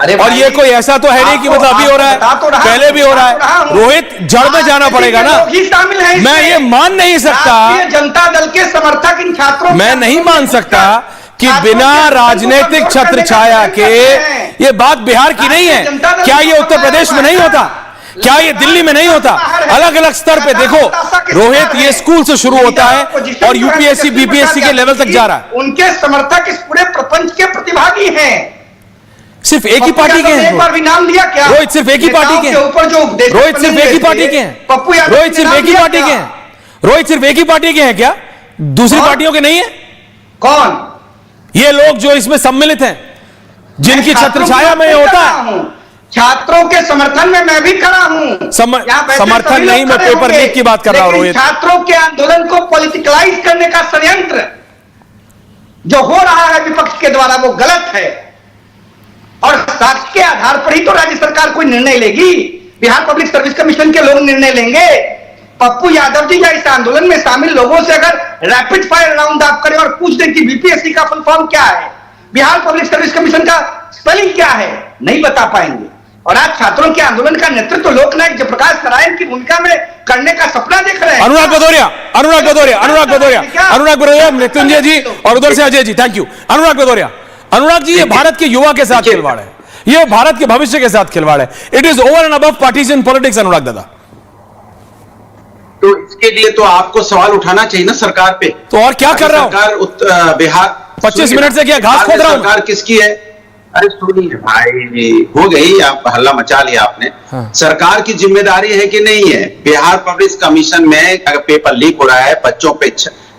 अरे और ये कोई ऐसा तो है नहीं कि मतलब अभी हो रहा है, पहले भी हो रहा है। रोहित, जड़ में जाना पड़ेगा ना। मैं ये मान नहीं सकता, जनता दल के समर्थक इन छात्रों, मैं नहीं मान सकता कि बिना राजनीतिक छत्र छाया के ये बात बिहार की नहीं है। क्या ये उत्तर प्रदेश में नहीं होता? क्या ये दिल्ली में नहीं होता? अलग अलग स्तर पे देखो रोहित, ये स्कूल से शुरू होता है और यूपीएससी बीपीएससी के लेवल तक जा रहा है। उनके समर्थक इस पूरे प्रपंच के प्रतिभागी हैं। सिर्फ एक ही पार्टी के हैं। एक बार भी नाम लिया क्या? रोहित सिर्फ एक ही पार्टी के हैं। रोहित सिर्फ एक ही पार्टी के हैं। रोहित सिर्फ एक ही पार्टी के हैं। रोहित सिर्फ एक ही पार्टी के हैं क्या? दूसरी पार्टियों के नहीं है? कौन? ये लोग जो इसमें सम्मिलित हैं, जिनकी छत्रछाया में होता है। छात्रों के समर्थन में मैं भी खड़ा हूं। समर्थन नहीं, मैं पेपर लीक की बात कर रहा हूं रोहित। छात्रों के आंदोलन को पॉलिटिकलाइज करने का षड्यंत्र जो हो रहा है विपक्ष के द्वारा, वो गलत है। और साक्ष्य के आधार पर ही तो राज्य सरकार कोई निर्णय लेगी। बिहार पब्लिक सर्विस कमीशन के लोग निर्णय लेंगे। पप्पू यादव जी या इस आंदोलन में शामिल लोगों से अगर रैपिड फायर राउंड आप करें और पूछ दें कि बीपीएससी का फुल फॉर्म क्या है, बिहार पब्लिक सर्विस कमीशन का स्पेलिंग क्या है, नहीं बता पाएंगे। और आज छात्रों के आंदोलन का नेतृत्व लोकनायक जयप्रकाश नारायण की भूमिका में करने का सपना देख रहे हैं। अनुराग भदौरिया, मृत्युंजय जी और उधर से अजय जी, थैंक यू। अनुराग जी, ये भारत के युवा के साथ खिलवाड़ है, ये भारत के भविष्य के साथ खिलवाड़ है। It is over and above partisan politics. Anurag Dada, तो इसके लिए तो आपको सवाल उठाना चाहिए ना सरकार पे। तो और क्या कर रहा हूं? सरकार बिहार 25 मिनट से क्या घास खोद रहा हूं? सरकार किसकी है? अरे सुनिए भाई, हो गई, आप हल्ला मचा लिया आपने। हाँ। सरकार की जिम्मेदारी है कि नहीं है? बिहार पब्लिक कमीशन में अगर पेपर लीक हो रहा है, बच्चों पे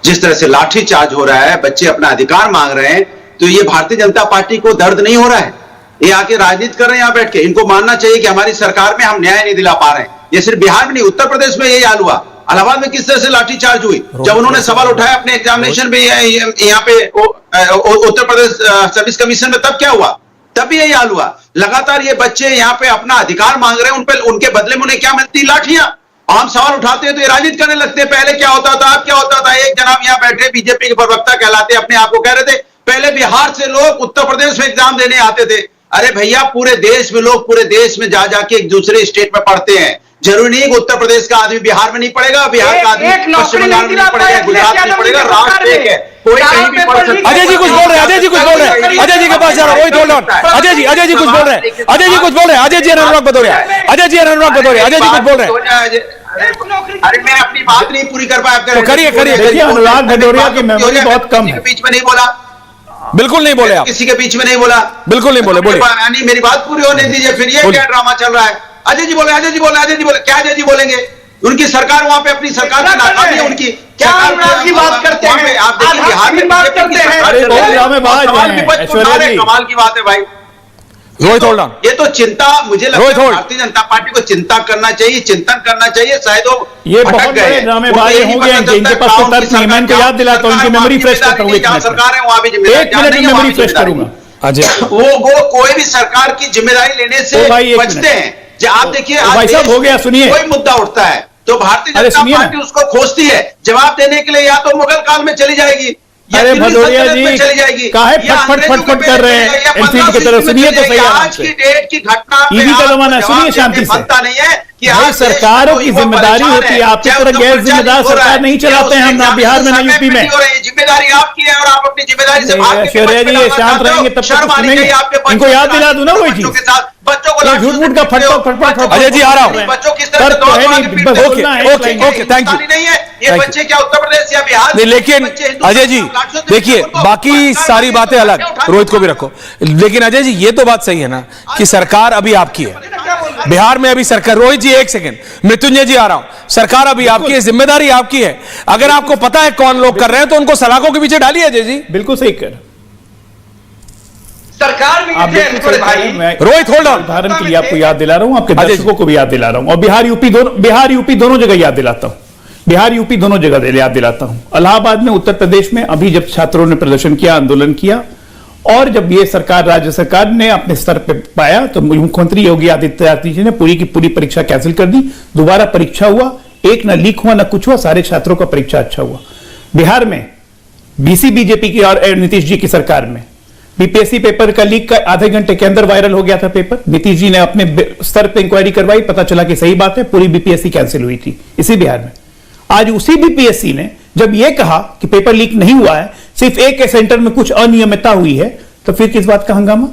जिस तरह से लाठीचार्ज हो रहा है, बच्चे अपना अधिकार मांग रहे हैं, तो ये भारतीय जनता पार्टी को दर्द नहीं हो रहा है? ये आके राजनीति कर रहे हैं यहाँ बैठ के। इनको मानना चाहिए कि हमारी सरकार में हम न्याय नहीं दिला पा रहे हैं। ये सिर्फ बिहार में नहीं, उत्तर प्रदेश में यही हाल हुआ। इलाहाबाद में किस तरह से लाठीचार्ज हुई जब उन्होंने सवाल उठाया अपने एग्जामिनेशन में यहाँ पे उत्तर प्रदेश सर्विस कमीशन में, तब क्या हुआ? तब भी यही हाल हुआ। लगातार ये बच्चे यहाँ पे अपना अधिकार मांग रहे हैं, उन पे उनके बदले में उन्हें क्या मिलती? लाठियां। और हम सवाल उठाते हैं तो ये राजनीति करने लगते हैं। पहले क्या होता था, अब क्या होता था? एक जनाब यहाँ बैठे बीजेपी के प्रवक्ता कहलाते, अपने आप को कह रहे थे पहले बिहार से लोग उत्तर प्रदेश में एग्जाम देने आते थे। अरे भैया, पूरे देश में लोग पूरे देश में जा जाके एक दूसरे स्टेट में पढ़ते हैं। जरूरी नहीं कि उत्तर प्रदेश का आदमी बिहार में नहीं पढ़ेगा, बिहार का आदमी पश्चिम बंगाल में नहीं पढ़ेगा, गुजरात में नहीं पढ़ेगा। राष्ट्र एक है, कोई कहीं भी पढ़ सकता है। अजय जी कुछ बोल रहे हैं, अजय जी कुछ बोल रहे हैं, अजय जी के पास जा रहा हूं। होल्ड ऑन, अजय जी कुछ बोल रहे हैं, अजय जी कुछ बोल रहे हैं, अजय जी अनुराग भदौरिया, अजय जी कुछ बोल रहे हैं। अरे मैं अपनी बात नहीं पूरी कर पाया। तो करिए। देखिए, अनुराग भदौरिया की मेमोरी बहुत कम है। बीच में नहीं बोला, बिल्कुल नहीं बोले आप, किसी के बीच में नहीं बोला, बिल्कुल नहीं बोले। नहीं, मेरी बात पूरी होने दीजिए। फिर ये क्या ड्रामा चल रहा है? अजय जी बोले, क्या अजय जी बोलेंगे? उनकी सरकार वहां पे, अपनी सरकार की नाकामी है उनकी। क्या अनुराग की बात करते हैं? आप देखिए बिहार में बात करते हैं। कमाल की बात है भाई। Rohit hold on. ये तो चिंता, मुझे लगता है भारतीय जनता पार्टी को चिंता करना चाहिए, चिंतन करना चाहिए। शायद वो ये बहुत बड़े ड्रामेबाज होंगे, इनके पास तो तर्क नहीं। मैं इनको याद दिलाता हूँ, इनकी मेमोरी फ्रेश करता हूँ। सरकार है वहां भी 1 मिनट में मेमोरी फ्रेश करूंगा। अजय वो कोई भी सरकार की जिम्मेदारी लेने से तो भाई एक बचते मिनट। हैं। जब आप देखिए तो आज भाई साहब देश हो गया, में सुनिए। कोई मुद्दा उठता है तो भारतीय अरे जनता सुनिए ना। पार्टी उसको खोजती है जवाब देने के लिए, या तो मुगल काल में चली जाएगी या अरे दिल्ली भदौरिया सल्तनत जी, में चली जाएगी, काहे या फटफट अंग्रेजों के फटफट कर पहले रहे चली हैं जाएगी, या एनफील्ड की 1500 तरह। में सुनिए चली तो सही जाएगी। आराम आज से। की डेट की घटना पे ईवी का आपको जमाना है, जवाब सुनिए देने शांति से। बनता नहीं है कि भाई आज देश में सरकारों कोई की युवा जिम्मेदारी परेशान होती है, आपकी चाहे तरह उसको गैर पर्चा जिम्मेदार लीक हो रहा सरकार है, नहीं या चलाते हैं उसके हम ना एग्जाम बिहार में ना असाइनमेंट यूपी में। नहीं हो रही है। जिम्मेदारी आपकी है और आप अपनी जिम्मेदारी से भाग के ऐश्वर्या जी, ये शांत रहेंगे तब तक सुनेंगे। इनको याद दिला दूं ना वही चीज। बच्चों के साथ बच्चों को ये लाठियों झूठ से मूठ का पीटते हो, फटफट बच्चों को- अजय जी, आ रहा हूं। बच्चों किस तरह से तर्क तो दौड़ है मार नहीं, के पीटते बस हो। बोलना है, ओके, एक लाइन। Okay, thank you. हिंदुस्तानी नहीं है ये Thank you. बच्चे, क्या उत्तर प्रदेश या बिहार नहीं, के लेकिन बच्चे हिंदुस्तान अजय जी को लाठियों से देखिए, पीटते हो, बाकी सरकार सारी नहीं बातें तो अलग, उठाने रोहित को भी रखो। लेकिन अजय जी, ये तो बात सही है ना कि सरकार अभी आपकी है, बिहार में अभी सरकार। रोहित जी एक सेकंड, मृत्युंजय जी आ रहा हूं। सरकार अभी आपकी है, जिम्मेदारी आपकी है। अगर आपको पता है कौन लोग कर रहे हैं तो उनको सलाखों के पीछे डालिए अजय जी। बिल्कुल सही कर। सरकार भी आप थे बिल्कुल थोड़े सही कह रहे भाई। हैं। मैं रोहित, hold on। उदाहरण के लिए आपको याद दिला रहा हूं, आपके अजय जी। दर्शकों को भी याद दिला रहा हूं, और बिहार यूपी दोनों जगह याद दिलाता हूं। बिहार यूपी दोनों जगह याद दिलाता हूं। इलाहाबाद में, उत्तर प्रदेश में अभी जब छात्रों ने प्रदर्शन किया, आंदोलन किया, और जब ये सरकार, राज्य सरकार ने अपने स्तर पे पाया तो मुख्यमंत्री योगी आदित्यनाथ जी ने पूरी की पूरी परीक्षा कैंसिल कर दी। दोबारा परीक्षा हुआ, एक ना लीक हुआ ना कुछ हुआ, सारे छात्रों का परीक्षा अच्छा हुआ। बिहार में बीसी बीजेपी की और नीतीश जी की सरकार में बीपीएससी पेपर का लीक का आधे घंटे के अंदर वायरल हो गया था पेपर। नीतीश जी ने अपने स्तर पे इंक्वायरी करवाई, पता चला कि सही बात है, पूरी बीपीएससी कैंसिल हुई थी इसी बिहार में। आज उसी बीपीएससी ने जब यह कहा कि पेपर लीक नहीं हुआ है, सिर्फ एक के सेंटर में कुछ अनियमितता हुई है, तो फिर किस बात का हंगामा?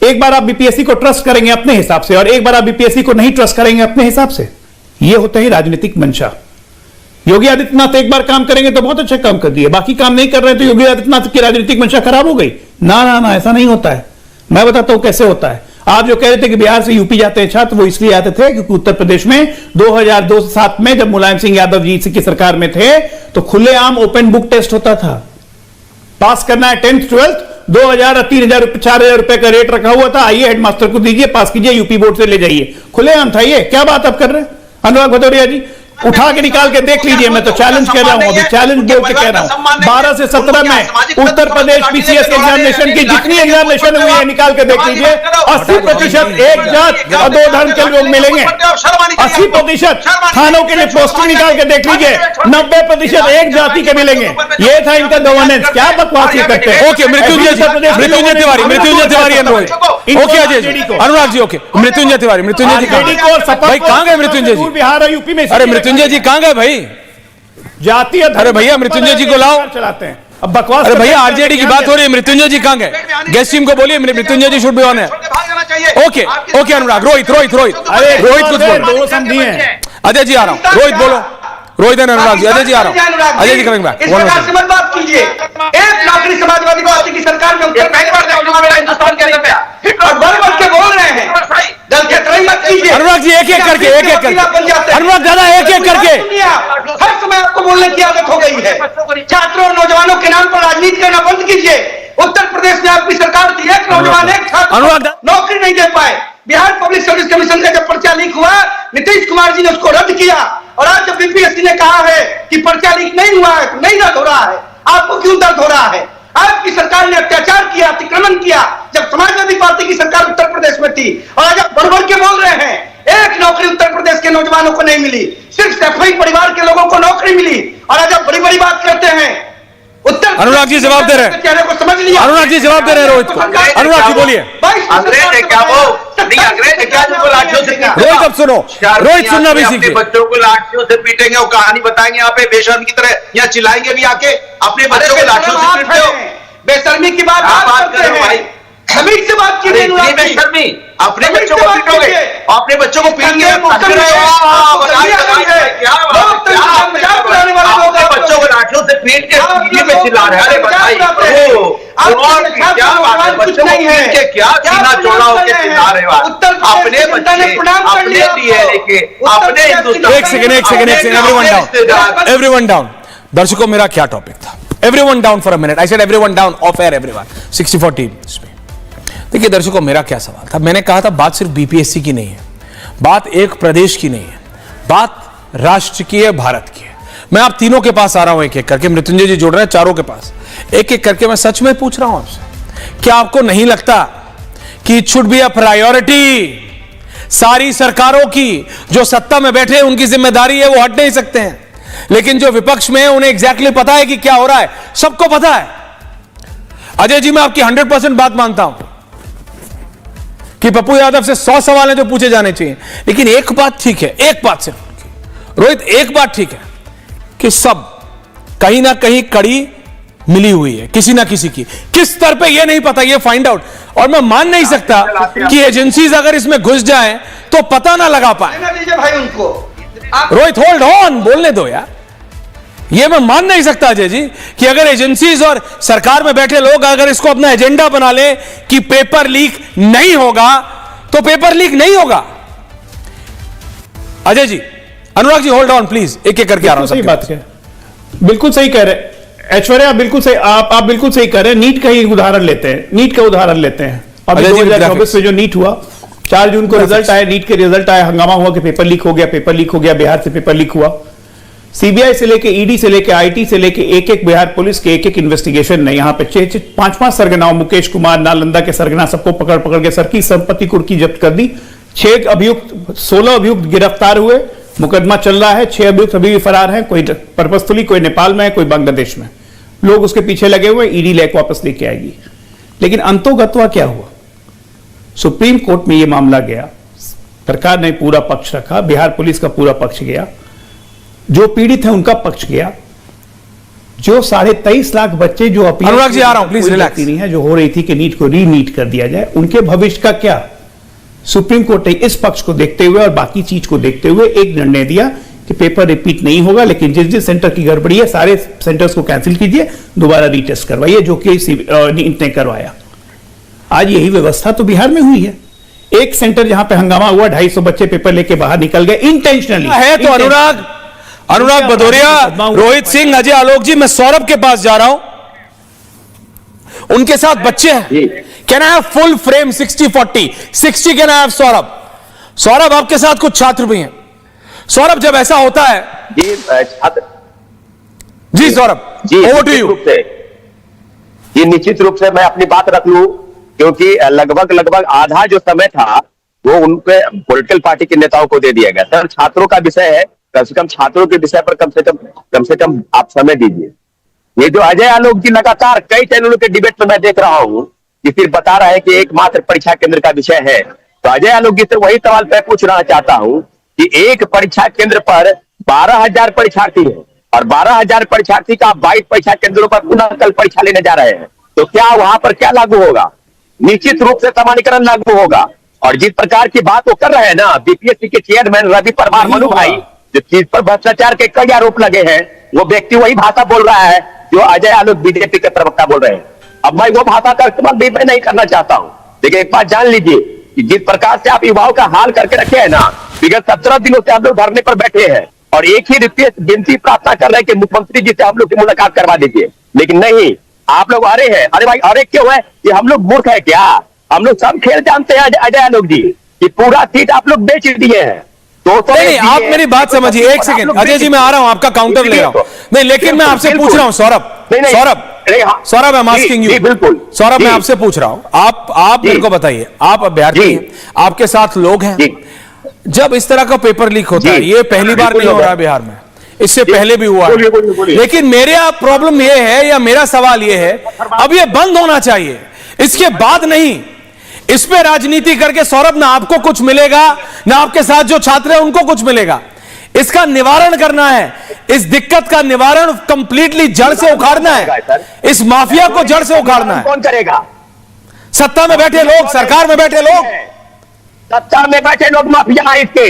एक बार आप बीपीएससी को ट्रस्ट करेंगे अपने हिसाब से और एक बार आप बीपीएससी को नहीं ट्रस्ट करेंगे अपने हिसाब से। यह होता है राजनीतिक मंशा। योगी आदित्यनाथ एक बार काम करेंगे तो बहुत अच्छा काम कर दिए, बाकी काम नहीं कर रहे तो योगी आदित्यनाथ की राजनीतिक मंशा खराब हो गई। ना ना ना, ऐसा नहीं होता है। मैं बताता हूं कैसे होता है। आप जो कह रहे थे कि बिहार से यूपी जाते हैं छात्र, वो इसलिए आते थे क्योंकि उत्तर प्रदेश में 2002-7 में जब मुलायम सिंह यादव जी की सरकार में थे तो खुलेआम ओपन बुक टेस्ट होता था। पास करना है 10th 12th, 2000 3000 4000 रुपए का रेट रखा हुआ था। आइए हेडमास्टर को दीजिए, पास कीजिए, यूपी बोर्ड से ले जाइए। खुलेआम था ये। क्या बात आप कर रहे हैं अनुराग भदौरिया जी? उठा के निकाल के देख लीजिए। मैं तो चैलेंज कह रहा हूं, अभी चैलेंज बोल के कह रहा हूं। 12 से 17 में उत्तर प्रदेश बीसीएस एग्जामिनेशन की जितनी एग्जामिनेशन हुई है निकाल के देख लीजिए। 80% एक जात और 2 धर्म के लोग मिलेंगे। 80% थानों के लिए पोस्टिंग निकाल के देख लीजिए। 90% एक जाति के मिलेंगे। ये था इनका गवर्नेंस। क्या बकवास ये करते हैं? Okay, Mrityunjay Tiwari and Rohit. Okay Ajay ji, Anurag ji, okay, Mrityunjay Tiwari भाई कहां गए? मृत्युंजय जी, बिहार और यूपी में। अरे मृत्युंजय जी कहां गए भाई? जातीय अरे भैया, मृत्युंजय जी को लाओ। चलाते हैं अब बकवास। अरे भैया, आरजेडी की बात हो रही है, मृत्युंजय जी कहां गए? गेस्ट टीम को बोलिए मृत्युंजय जी शुड बी ऑन है। ओके ओके अनुराग, रोहित अरे रोहित कुछ बोलो। दो समझी हैं। अजय जी आ रहा हूं, रोहित बोलो। रोहित एंड अनुराग जी, अजय जी आ रहा हूं। अजय जी करेंगे बैक। इस प्रकार से मत बात कीजिए। एक नौकरी समाजवादी पार्टी की सरकार में पहली बार हिंदुस्तान के अंदर और बढ़ के बोल रहे हैं। गलती मत कीजिए अनुराग जी, एक एक करके अनुराग दादा, एक एक करके। हर समय आपको बोलने की आदत हो गई है। छात्रों और नौजवानों के नाम पर राजनीति करना बंद कीजिए। उत्तर प्रदेश में आपकी सरकार थी, एक नौजवान एक छात्र नौकरी नहीं दे पाए। बिहार पब्लिक सर्विस कमीशन का जब पर्चा लीक हुआ, नीतीश कुमार जी ने उसको रद्द किया। और आज जब बीपीएससी ने कहा है कि पर्चा लीक नहीं हुआ है, नहीं रद्द हो रहा है, आपको क्यों दर्द हो रहा है? आपकी सरकार ने अत्याचार किया, अतिक्रमण किया जब समाजवादी पार्टी की सरकार उत्तर प्रदेश में थी। और आज आप बढ़ के बोल रहे हैं एक नौकरी उत्तर प्रदेश के नौजवानों को नहीं मिली, सिर्फ सफाई परिवार के लोगों को नौकरी मिली। और आज आप बड़ी बड़ी बात करते हैं। उत्तर अनुराग जी जवाब दे रहे हैं। चेहरे को समझ लिया। अनुराग जी जवाब दे रहे हैं रोहित को। अनुराग जी बोलिए। अंग्रेज है क्या वो? नहीं, अंग्रेज है क्या जिनको लाठियों से पीटते हैं? रोहित अब सुनो, रोहित सुनना भी अपने सीखिए। बच्चों को लाठियों से पीटेंगे, वो कहानी बताएंगे यहाँ पे बेशर्म की तरह, यहाँ चिल्लाएंगे भी आके। अपने बच्चों को लाठियों से पीटते हो। बेशर्मी की बात बात कर रहे हो भाई? जमीन से बात कीजिए। बेशर्मी अपने बच्चों को पीटोगे, अपने बच्चों को पीटेंगे। बच्चों को लाठियों से पीट के टीवी में चिल्ला रहे हैं। अरे बताइए क्या बात है? बच्चों को पीट के क्या सीना चौड़ा होकर चिल्ला रहे हो? अपने बच्चे, अपने डीएनए के, अपने हिंदुस्तान। एक सेकंड एवरीवन डाउन। दर्शकों, मेरा क्या टॉपिक था? Everyone down for a minute. I said everyone down of air everyone. 64 team. देखिए दर्शकों, मेरा क्या सवाल था? मैंने कहा था बात सिर्फ बीपीएससी की नहीं है, बात एक प्रदेश की नहीं है, बात राष्ट्र की है, भारत की है। मैं आप तीनों के पास आ रहा हूं एक एक करके। मृत्युंजय जी जोड़ रहे हैं चारों के पास। एक एक करके मैं सच में पूछ रहा हूं आपसे, क्या आपको नहीं लगता कि it should be a priority? सारी सरकारों की जो सत्ता में बैठे उनकी जिम्मेदारी है, वो हट नहीं सकते हैं, लेकिन जो विपक्ष में है उन्हें एग्जैक्टली पता है कि क्या हो रहा है, सबको पता है। अजय जी, मैं आपकी 100% बात मानता हूं कि पप्पू यादव से 100 सवाल हैं जो पूछे जाने चाहिए, लेकिन एक बात ठीक है, एक बात से रोहित, एक बात ठीक है कि सब कहीं ना कहीं कड़ी मिली हुई है किसी ना किसी की, किस स्तर पे ये नहीं पता, ये फाइंड आउट। और मैं मान नहीं सकता कि एजेंसीज अगर इसमें घुस जाएं तो पता ना लगा पाए। भाई उनको रोहित होल्ड ऑन, बोलने दो यार। ये मैं मान नहीं सकता अजय जी कि अगर एजेंसीज और सरकार में बैठे लोग अगर इसको अपना एजेंडा बना ले कि पेपर लीक नहीं होगा तो पेपर लीक नहीं होगा। अजय जी, अनुराग जी होल्ड ऑन प्लीज, एक एक करके आ रहा हूं। सही बात है, बिल्कुल सही कह रहे ऐश्वर्या, बिल्कुल सही, आप बिल्कुल सही कह रहे हैं। नीट का ही उदाहरण लेते हैं, नीट का उदाहरण लेते हैं। अब 2024 में जो नीट हुआ, 4 जून को रिजल्ट आया, नीट के रिजल्ट आया, हंगामा हुआ कि पेपर लीक हो गया, पेपर लीक हो गया, बिहार से पेपर लीक हुआ। सीबीआई से लेके ईडी से लेके आईटी से लेके एक बिहार पुलिस के एक इन्वेस्टिगेशन ने यहां पे 5-5 सरगनाओं, मुकेश कुमार, नालंदा के सरगना, सबको पकड़ के सर की संपत्ति कुर्की जब्त कर दी। 16 अभियुक्त गिरफ्तार हुए, मुकदमा चल रहा है। 6 अभियुक्त अभी भी फरार हैं, कोई पर्पसफुली, कोई नेपाल में है, कोई बांग्लादेश में। लोग उसके पीछे लगे हुए, ईडी लेके वापस लेके आएगी। लेकिन अंतोगत्वा क्या हुआ? सुप्रीम कोर्ट में यह मामला गया, सरकार ने पूरा पक्ष रखा, बिहार पुलिस का पूरा पक्ष गया, जो पीड़ित है उनका पक्ष गया, जो 23.5 लाख बच्चे जो अपील, अनुराग जी आ रहा हूं प्लीज, रिलैक्स नहीं है, जो हो रही थी कि नीट को रीनीट कर दिया जाए, उनके भविष्य का क्या? सुप्रीम कोर्ट ने इस पक्ष को देखते हुए और बाकी चीज को देखते हुए एक निर्णय दिया कि पेपर रिपीट नहीं होगा, लेकिन जिस सेंटर की गड़बड़ी है सारे सेंटर्स को कैंसिल कीजिए, दोबारा रीटेस्ट करवाइए, जो कि नीट ने करवाया। आज यही व्यवस्था तो बिहार में हुई है। एक सेंटर जहां पे हंगामा हुआ, 250 बच्चे पेपर लेके बाहर निकल गए इंटेंशनली है। तो अनुराग भदौरिया, रोहित सिंह, अजय आलोक जी, मैं सौरभ के पास जा रहा हूं, उनके साथ बच्चे हैं। Can I have full frame 60-40? 60 can I have Saurabh? Saurabh, आपके साथ कुछ छात्र भी हैं। सौरभ, जब ऐसा होता है जी सौरभ, ओवर टू यू। ये निश्चित रूप से मैं अपनी बात रख लूं, क्योंकि लगभग आधा जो समय था वो उनके पॉलिटिकल पार्टी के नेताओं को दे दिया गया था। छात्रों का विषय है, कम से कम छात्रों के विषय पर कम से कम आप समय दीजिए। ये जो अजय आलोक जी लगातार कई चैनलों के डिबेट में मैं देख रहा हूं कि सिर्फ बता रहा है कि एकमात्र परीक्षा केंद्र का विषय है, तो अजय आलोक जी से वही सवाल मैं पूछना चाहता हूं कि एक परीक्षा केंद्र पर 12,000 परीक्षार्थी है और 12,000 परीक्षार्थी का 22 परीक्षा केंद्रों पर पुनः कल परीक्षा लेने जा रहे हैं, तो क्या वहां पर क्या लागू होगा? निश्चित रूप से सामान्यकरण लागू होगा। और जिस प्रकार की बात वो कर रहे हैं ना, बीपीएससी के चेयरमैन रवि परमार मनु भाई, जिस चीज पर भ्रष्टाचार के कई आरोप लगे हैं, वो व्यक्ति वही भाषा बोल रहा है जो अजय आलोक बीजेपी के प्रवक्ता बोल रहे हैं। अब मैं वो भाषा का इस्तेमाल भी मैं नहीं करना चाहता हूं, लेकिन एक बात जान लीजिए कि जिस प्रकार से आप युवाओं का हाल करके रखे हैं ना, विगत 17 दिनों से हम लोग धरने पर बैठे हैं और एक ही रिक्वेस्ट विनती प्रार्थना कर रहे हैं कि मुख्यमंत्री जी से हम लोग की मुलाकात करवा दीजिए, लेकिन नहीं, आप लोग अरे हैं। अरे भाई, अरे क्यों है? कि हम लोग मूर्ख है क्या? हम लोग सब खेल जानते हैं अजय आलोक जी, कि पूरा सीट आप लोग बेच दिए हैं। नहीं, आप मेरी बात समझिए, एक सेकंड अजय जी, मैं आ रहा हूं, आपका काउंटर ले रहा हूं। नहीं, लेकिन मैं आपसे पूछ रहा हूं Saurabh, Saurabh I am asking you, बिल्कुल सौरभ, मैं आपसे पूछ रहा हूं, आप मेरे को बताइए, आप अभ्यर्थी हैं, आपके साथ लोग हैं, जब इस तरह का पेपर लीक होता है, ये पहली बार नहीं हो रहा है बिहार में, इससे पहले भी हुआ है, लेकिन मेरा प्रॉब्लम ये है, या मेरा सवाल ये है, अब ये बंद होना चाहिए, इसके बाद नहीं। इस पे राजनीति करके सौरभ, ना आपको कुछ मिलेगा, ना आपके साथ जो छात्र हैं उनको कुछ मिलेगा। इसका निवारण करना है, इस दिक्कत का निवारण कंप्लीटली जड़ से उखाड़ना है, इस माफिया को जड़ से उखाड़ना है। कौन करेगा? सत्ता में बैठे लोग, सरकार में बैठे लोग, सत्ता में बैठे लोग माफिया हैं। इसके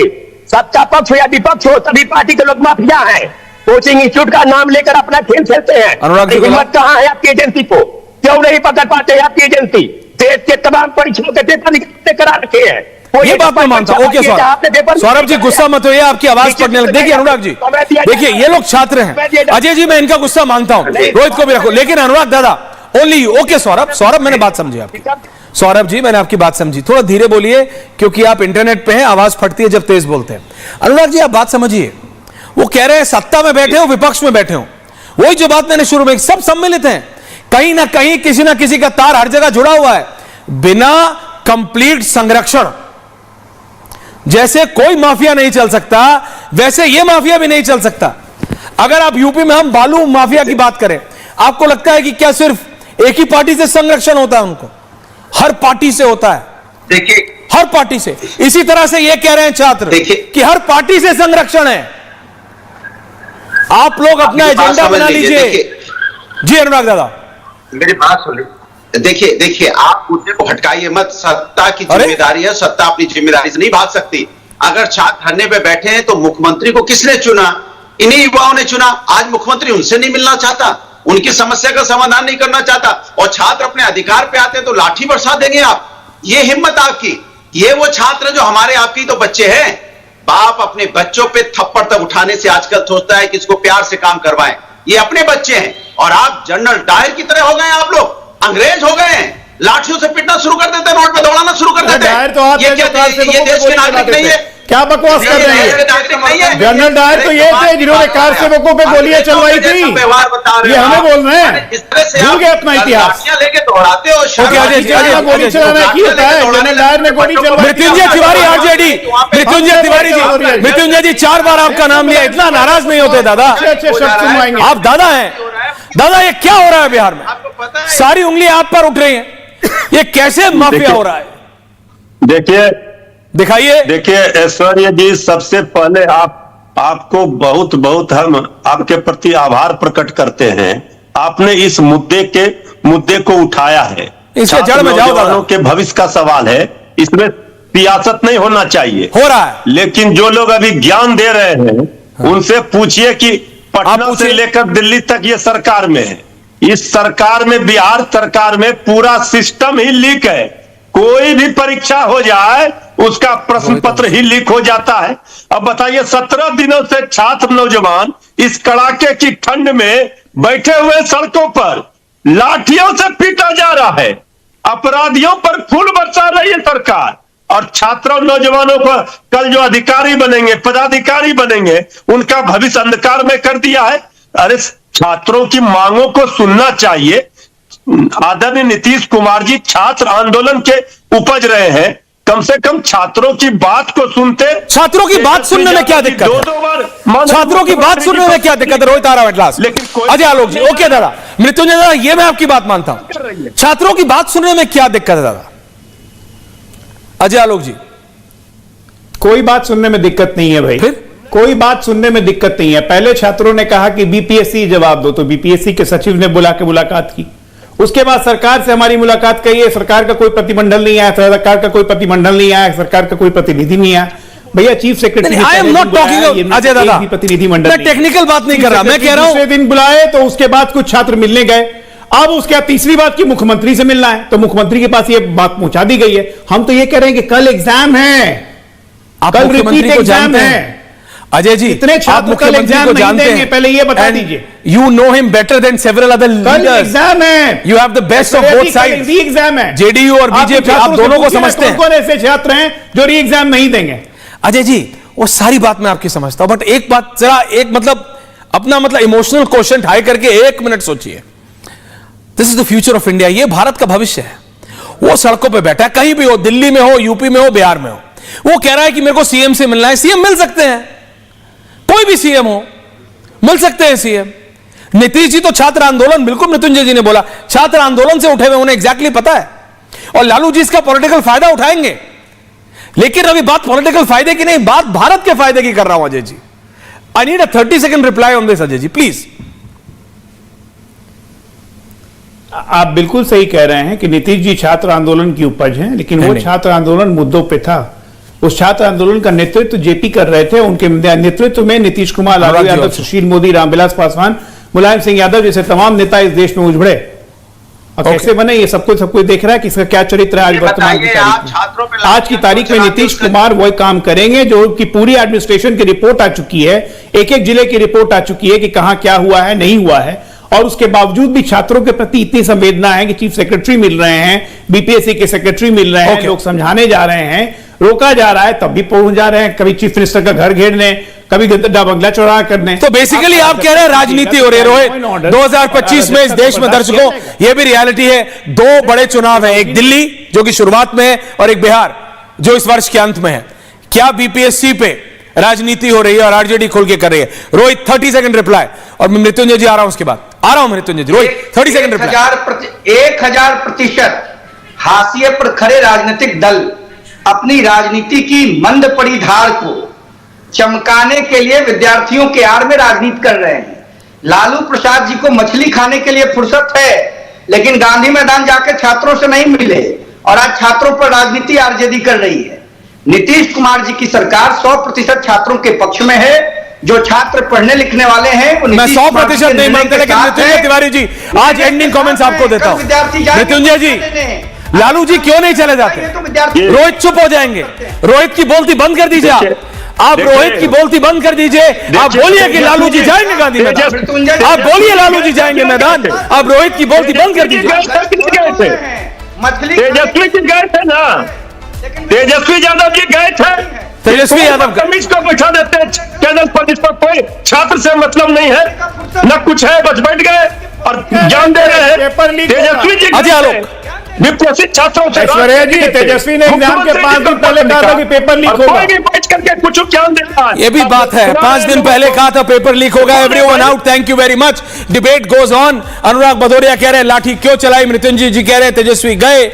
सत्ता पक्ष हो या विपक्ष हो, सभी पार्टी के लोग माफिया हैं। कोचिंग इंस्टीट्यूट का नाम लेकर अपना खेल खेलते हैं। अनुराग जी, हिम्मत कहां है आपकी एजेंसी को? क्यों नहीं पकड़ पाते आपकी एजेंसी? देश के तमाम परीक्षाओं के पेपर निकलते करा रखे हैं। ये बात मैं मानता हूं। ओके सौरभ जी, गुस्सा मत होइए, आपकी आवाज पड़ने लगी। देखिए अनुराग जी, देखिए ये लोग छात्र हैं। अजय जी, मैं इनका गुस्सा मानता हूं, रोहित को भी रखो, लेकिन अनुराग दादा, ओनली यू। ओके सौरभ, मैंने बात समझी आपकी। सौरभ जी, मैंने आपकी बात समझी, थोड़ा धीरे बोलिए क्योंकि आप इंटरनेट पे हैं, आवाज फटती है जब तेज बोलते हैं। अनुराग जी, आप बात समझिए, वो कह रहे हैं सत्ता में बैठे हो, विपक्ष में बैठे हो, वही जो बात मैंने शुरू में, सब सम्मिलित हैं कहीं ना कहीं किसी ना किसी का तार हर जगह जुड़ा हुआ है। बिना कंप्लीट संरक्षण जैसे कोई माफिया नहीं चल सकता, वैसे यह माफिया भी नहीं चल सकता। अगर आप यूपी में हम बालू माफिया की बात करें, आपको लगता है कि क्या सिर्फ एक ही पार्टी से संरक्षण होता है? उनको हर पार्टी से होता है। देखिए, हर पार्टी से। इसी तरह से ये कह रहे हैं छात्र कि हर पार्टी से संरक्षण है। आप लोग अपना एजेंडा बना लीजिए। जी अनुराग दादा, मेरी बात सुनिए। देखिए आप मुद्दे को हटकाइए मत। सत्ता की जिम्मेदारी है, सत्ता अपनी जिम्मेदारी से नहीं भाग सकती। अगर छात्र धरने पे बैठे हैं तो मुख्यमंत्री को किसने चुना? इन्हीं युवाओं ने चुना। आज मुख्यमंत्री उनसे नहीं मिलना चाहता, उनकी समस्या का समाधान नहीं करना चाहता, और छात्र अपने अधिकार पे आते हैं तो लाठी बरसा देंगे आप। ये हिम्मत आपकी। ये वो छात्र जो हमारे आपकी तो बच्चे हैं। बाप अपने बच्चों पे थप्पड़ तक उठाने से आजकल सोचता है कि इसको प्यार से काम करवाएं। ये अपने बच्चे हैं, और आप जनरल डायर की तरह हो गए। आप लोग अंग्रेज हो गए हैं। लाठियों से पिटना शुरू कर देते हैं, रोड पे दौड़ाना शुरू कर देते हैं। तो आप ये क्या ये देश के नागरिक नहीं है? क्या बकवास कर रहे हैं? जनरल डायर तो ये थे जिन्होंने कार सेवकों पे गोलियां चलवाई थी। ये हमें बोल रहे हैं, भूल गए अपना इतिहास। लेके दोहराते हो। गोली चलाना की होता है? जनरल डायर ने गोली चलवाई। मृत्युंजय तिवारी आरजेडी, मृत्युंजय तिवारी जी, मृत्युंजय जी 4 बार आपका नाम लिया, इतना नाराज नहीं होते दादा। अच्छे शब्द सुनवाएंगे। आप दादा हैं। दादा ये क्या हो रहा है बिहार में? सारी उंगली आप पर उठ रही है। ये कैसे माफिया हो रहा है? दिखाइए। देखिए ऐश्वर्या जी, सबसे पहले आपको बहुत बहुत हम आपके प्रति आभार प्रकट करते हैं। आपने इस मुद्दे को उठाया है। इसके जड़ में जाओ दादा। के भविष्य का सवाल है, इसमें सियासत नहीं होना चाहिए। हो रहा है। लेकिन जो लोग अभी ज्ञान दे रहे हैं उनसे पूछिए कि पटना से लेकर दिल्ली तक ये सरकार में है। इस सरकार में, बिहार सरकार में पूरा सिस्टम ही लीक है। कोई भी परीक्षा हो जाए उसका प्रश्न पत्र ही लीक हो जाता है। अब बताइए 17 दिनों से छात्र नौजवान इस कड़ाके की ठंड में बैठे हुए सड़कों पर लाठियों से पीटा जा रहा है। अपराधियों पर फूल बरसा रही है सरकार, और छात्रों नौजवानों को कल जो अधिकारी बनेंगे, पदाधिकारी बनेंगे, उनका भविष्य अंधकार में कर दिया है। अरे छात्रों की मांगों को सुनना चाहिए। आदरणीय नीतीश कुमार जी छात्र आंदोलन के उपज रहे हैं, कम से कम छात्रों की बात को सुनते। छात्रों की बात सुनने में क्या दिक्कत है? 2 बार छात्रों की बात सुनने में क्या दिक्कत है? रोहित आराम एटलास, अजय आलोक जी, ओके दादा, मृत्युंजय दादा, ये मैं आपकी बात मानता हूं। छात्रों की बात सुनने में क्या दिक्कत है दादा? अजय आलोक जी, कोई बात सुनने में दिक्कत नहीं है भाई। फिर कोई बात सुनने में दिक्कत नहीं है। पहले छात्रों ने कहा कि बीपीएससी जवाब दो, तो बीपीएससी के सचिव ने बुला के मुलाकात की। उसके बाद सरकार से हमारी मुलाकात कही है, सरकार का कोई प्रतिमंडल नहीं आया, सरकार का कोई प्रतिमंडल नहीं आया, सरकार का कोई प्रतिनिधि नहीं आया। भैया chief secretary, I am not talking Ajay दादा, प्रतिनिधिमंडल, मैं टेक्निकल बात नहीं कर रहा, मैं कह रहा हूं दूसरे दिन बुलाए तो उसके बाद कुछ छात्र मिलने गए। अब उसके बाद तीसरी बात की मुख्यमंत्री से मिलना है, तो मुख्यमंत्री के पास ये बात पहुंचा दी गई है। हम तो ये कह रहे हैं कि कल एग्जाम है, कल रिपीट एग्जाम है। अजय जी, इतने छात्र कल एग्जाम नहीं देंगे, पहले ये बता दीजिए। You know him better than several other leaders. कल एग्जाम है। You have the best of both sides. री एग्जाम है। जेडीयू और बीजेपी, आप दोनों को समझते हैं। कौन ऐसे छात्र हैं जो री एग्जाम नहीं देंगे? अजय जी, वो सारी बात मैं आपकी समझता हूं, बट एक बात जरा, एक अपना इमोशनल क्वेश्चन हाई करके 1 मिनट सोचिए। This is the future of India. ये भारत का भविष्य है। वो सड़कों पे बैठा है, कहीं भी हो, दिल्ली में हो, यूपी में हो, बिहार में हो, वो कह रहा है कि मेरे को सीएम से मिलना है। सीएम मिल सकते हैं, कोई भी सीएम हो, मिल सकते हैं सीएम। नीतीश जी तो छात्र आंदोलन, बिल्कुल मृत्युंजय जी ने बोला, छात्र आंदोलन से उठे हुए, उन्हें एग्जैक्टली पता है, और लालू जी इसका पॉलिटिकल फायदा उठाएंगे। लेकिन अभी बात पॉलिटिकल फायदे की नहीं, बात भारत के फायदे की कर रहा हूं Ajay ji. I need a 30 second reply on this Ajay ji, please. आप बिल्कुल सही कह रहे हैं कि नीतीश जी छात्र आंदोलन की उपज हैं, लेकिन वो छात्र आंदोलन मुद्दों पे था। उस छात्र आंदोलन का नेतृत्व जेपी कर रहे थे, उनके नेतृत्व में नीतीश कुमार, लालू यादव, सुशील मोदी, रामविलास पासवान, मुलायम सिंह यादव जैसे तमाम नेता इस देश में उभरे। और कैसे बने ये सब कुछ देख रहा है कि इसका क्या चरित्र है आज वर्तमान की तारीख में। आज की तारीख में नीतीश कुमार वही काम करेंगे जो कि पूरी एडमिनिस्ट्रेशन की रिपोर्ट आ चुकी है, एक एक जिले की रिपोर्ट आ चुकी है कि कहां क्या हुआ है, नहीं हुआ है, और उसके बावजूद भी छात्रों के प्रति इतनी संवेदना है कि चीफ सेक्रेटरी मिल रहे हैं, बीपीएससी के सेक्रेटरी मिल रहे हैं, लोग समझाने जा रहे हैं, रोका जा रहा है तब भी पहुंच जा रहे हैं, कभी चीफ मिनिस्टर का घर घेरने, कभी गद्दा बंगला चौड़ा करने। तो बेसिकली आप कह रहे हैं राजनीति हो रही है रोहित। 2025 में इस देश में दर्शकों यह भी रियलिटी है, दो बड़े चुनाव हैं, एक दिल्ली जो कि शुरुआत में है और एक बिहार जो इस वर्ष के अंत में है। क्या बीपीएससी पे राजनीति हो रही है और आरजेडी खोल के कर रही है? रोहित 30 सेकंड रिप्लाई, और मैं मृत्युंजय जी आ रहा हूं उसके बाद। आ रहा हूं मृत्युंजय जी। Rohit 30 second reply. 1000% हाशिए पर खड़े राजनीतिक दल अपनी राजनीति की मंद पड़ी धार को चमकाने के लिए विद्यार्थियों के आड़ में राजनीति कर रहे हैं। लालू प्रसाद जी को मछली खाने के लिए फुर्सत है, लेकिन गांधी मैदान जाकर छात्रों से नहीं मिले और आज छात्रों पर राजनीति आरजेडी कर रही है। नीतीश कुमार जी की सरकार 100% छात्रों के पक्ष में है। जो छात्र पढ़ने लिखने वाले हैं वो मैं 100% नहीं मानते, लेकिन मृत्युंजय तिवारी जी आज एंडिंग कमेंट्स आपको देता हूं। मृत्युंजय जी, लालू जी क्यों नहीं चले जाते? रोहित चुप हो जाएंगे। रोहित की बोलती बंद कर दीजिए आप रोहित की बोलती बंद कर दीजिए। आप बोलिए कि लालू जी जाएंगे गांधी मैदान, आप बोलिए लालू जी जाएंगे मैदान, आप रोहित की बोलती बंद कर दीजिए। तेजस्वी जी गए थे ना, तेजस्वी यादव जी गए थे, तेजस्वी यादव कमीज को बैठा देते हैं कैडर पर, जिस पर कोई छात्र से मतलब नहीं है, न कुछ है, बस बैठ गए और ज्ञान दे रहे हैं। तेजस्वी जी अजय आलोक विप्रसिद्ध छात्रों से ऐश्वर्या जी, तेजस्वी ने एग्जाम के 5 दिन पहले कहा था कि पेपर लीक होगा। कोई भी बैठ करके कुछ ज्ञान देता है। ये भी बात है, 5 दिन पहले कहा था पेपर लीक होगा। Everyone out, thank you very much. Debate goes on. Anurag Bhadauria कह रहे हैं लाठी क्यों चलाई, मृत्युंजय जी कह रहे हैं तेजस्वी गए,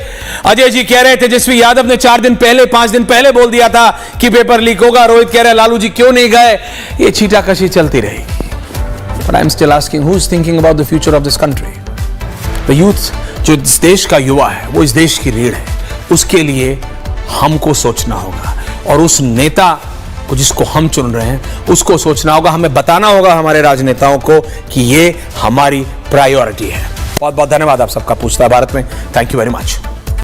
अजय जी कह रहे हैं तेजस्वी यादव ने 4 दिन पहले 5 दिन पहले बोल दिया था कि पेपर लीक होगा, रोहित कह रहे हैं लालू जी क्यों नहीं गए। ये छीटाकशी चलती रहेगी। But I am still asking who is thinking about the future of this country? The youth जो इस देश का युवा है वो इस देश की रीढ़ है, उसके लिए हमको सोचना होगा और उस नेता को जिसको हम चुन रहे हैं उसको सोचना होगा। हमें बताना होगा हमारे राजनेताओं को कि ये हमारी प्रायोरिटी है। बहुत बहुत धन्यवाद आप सबका पूछता है भारत में। Thank you very much.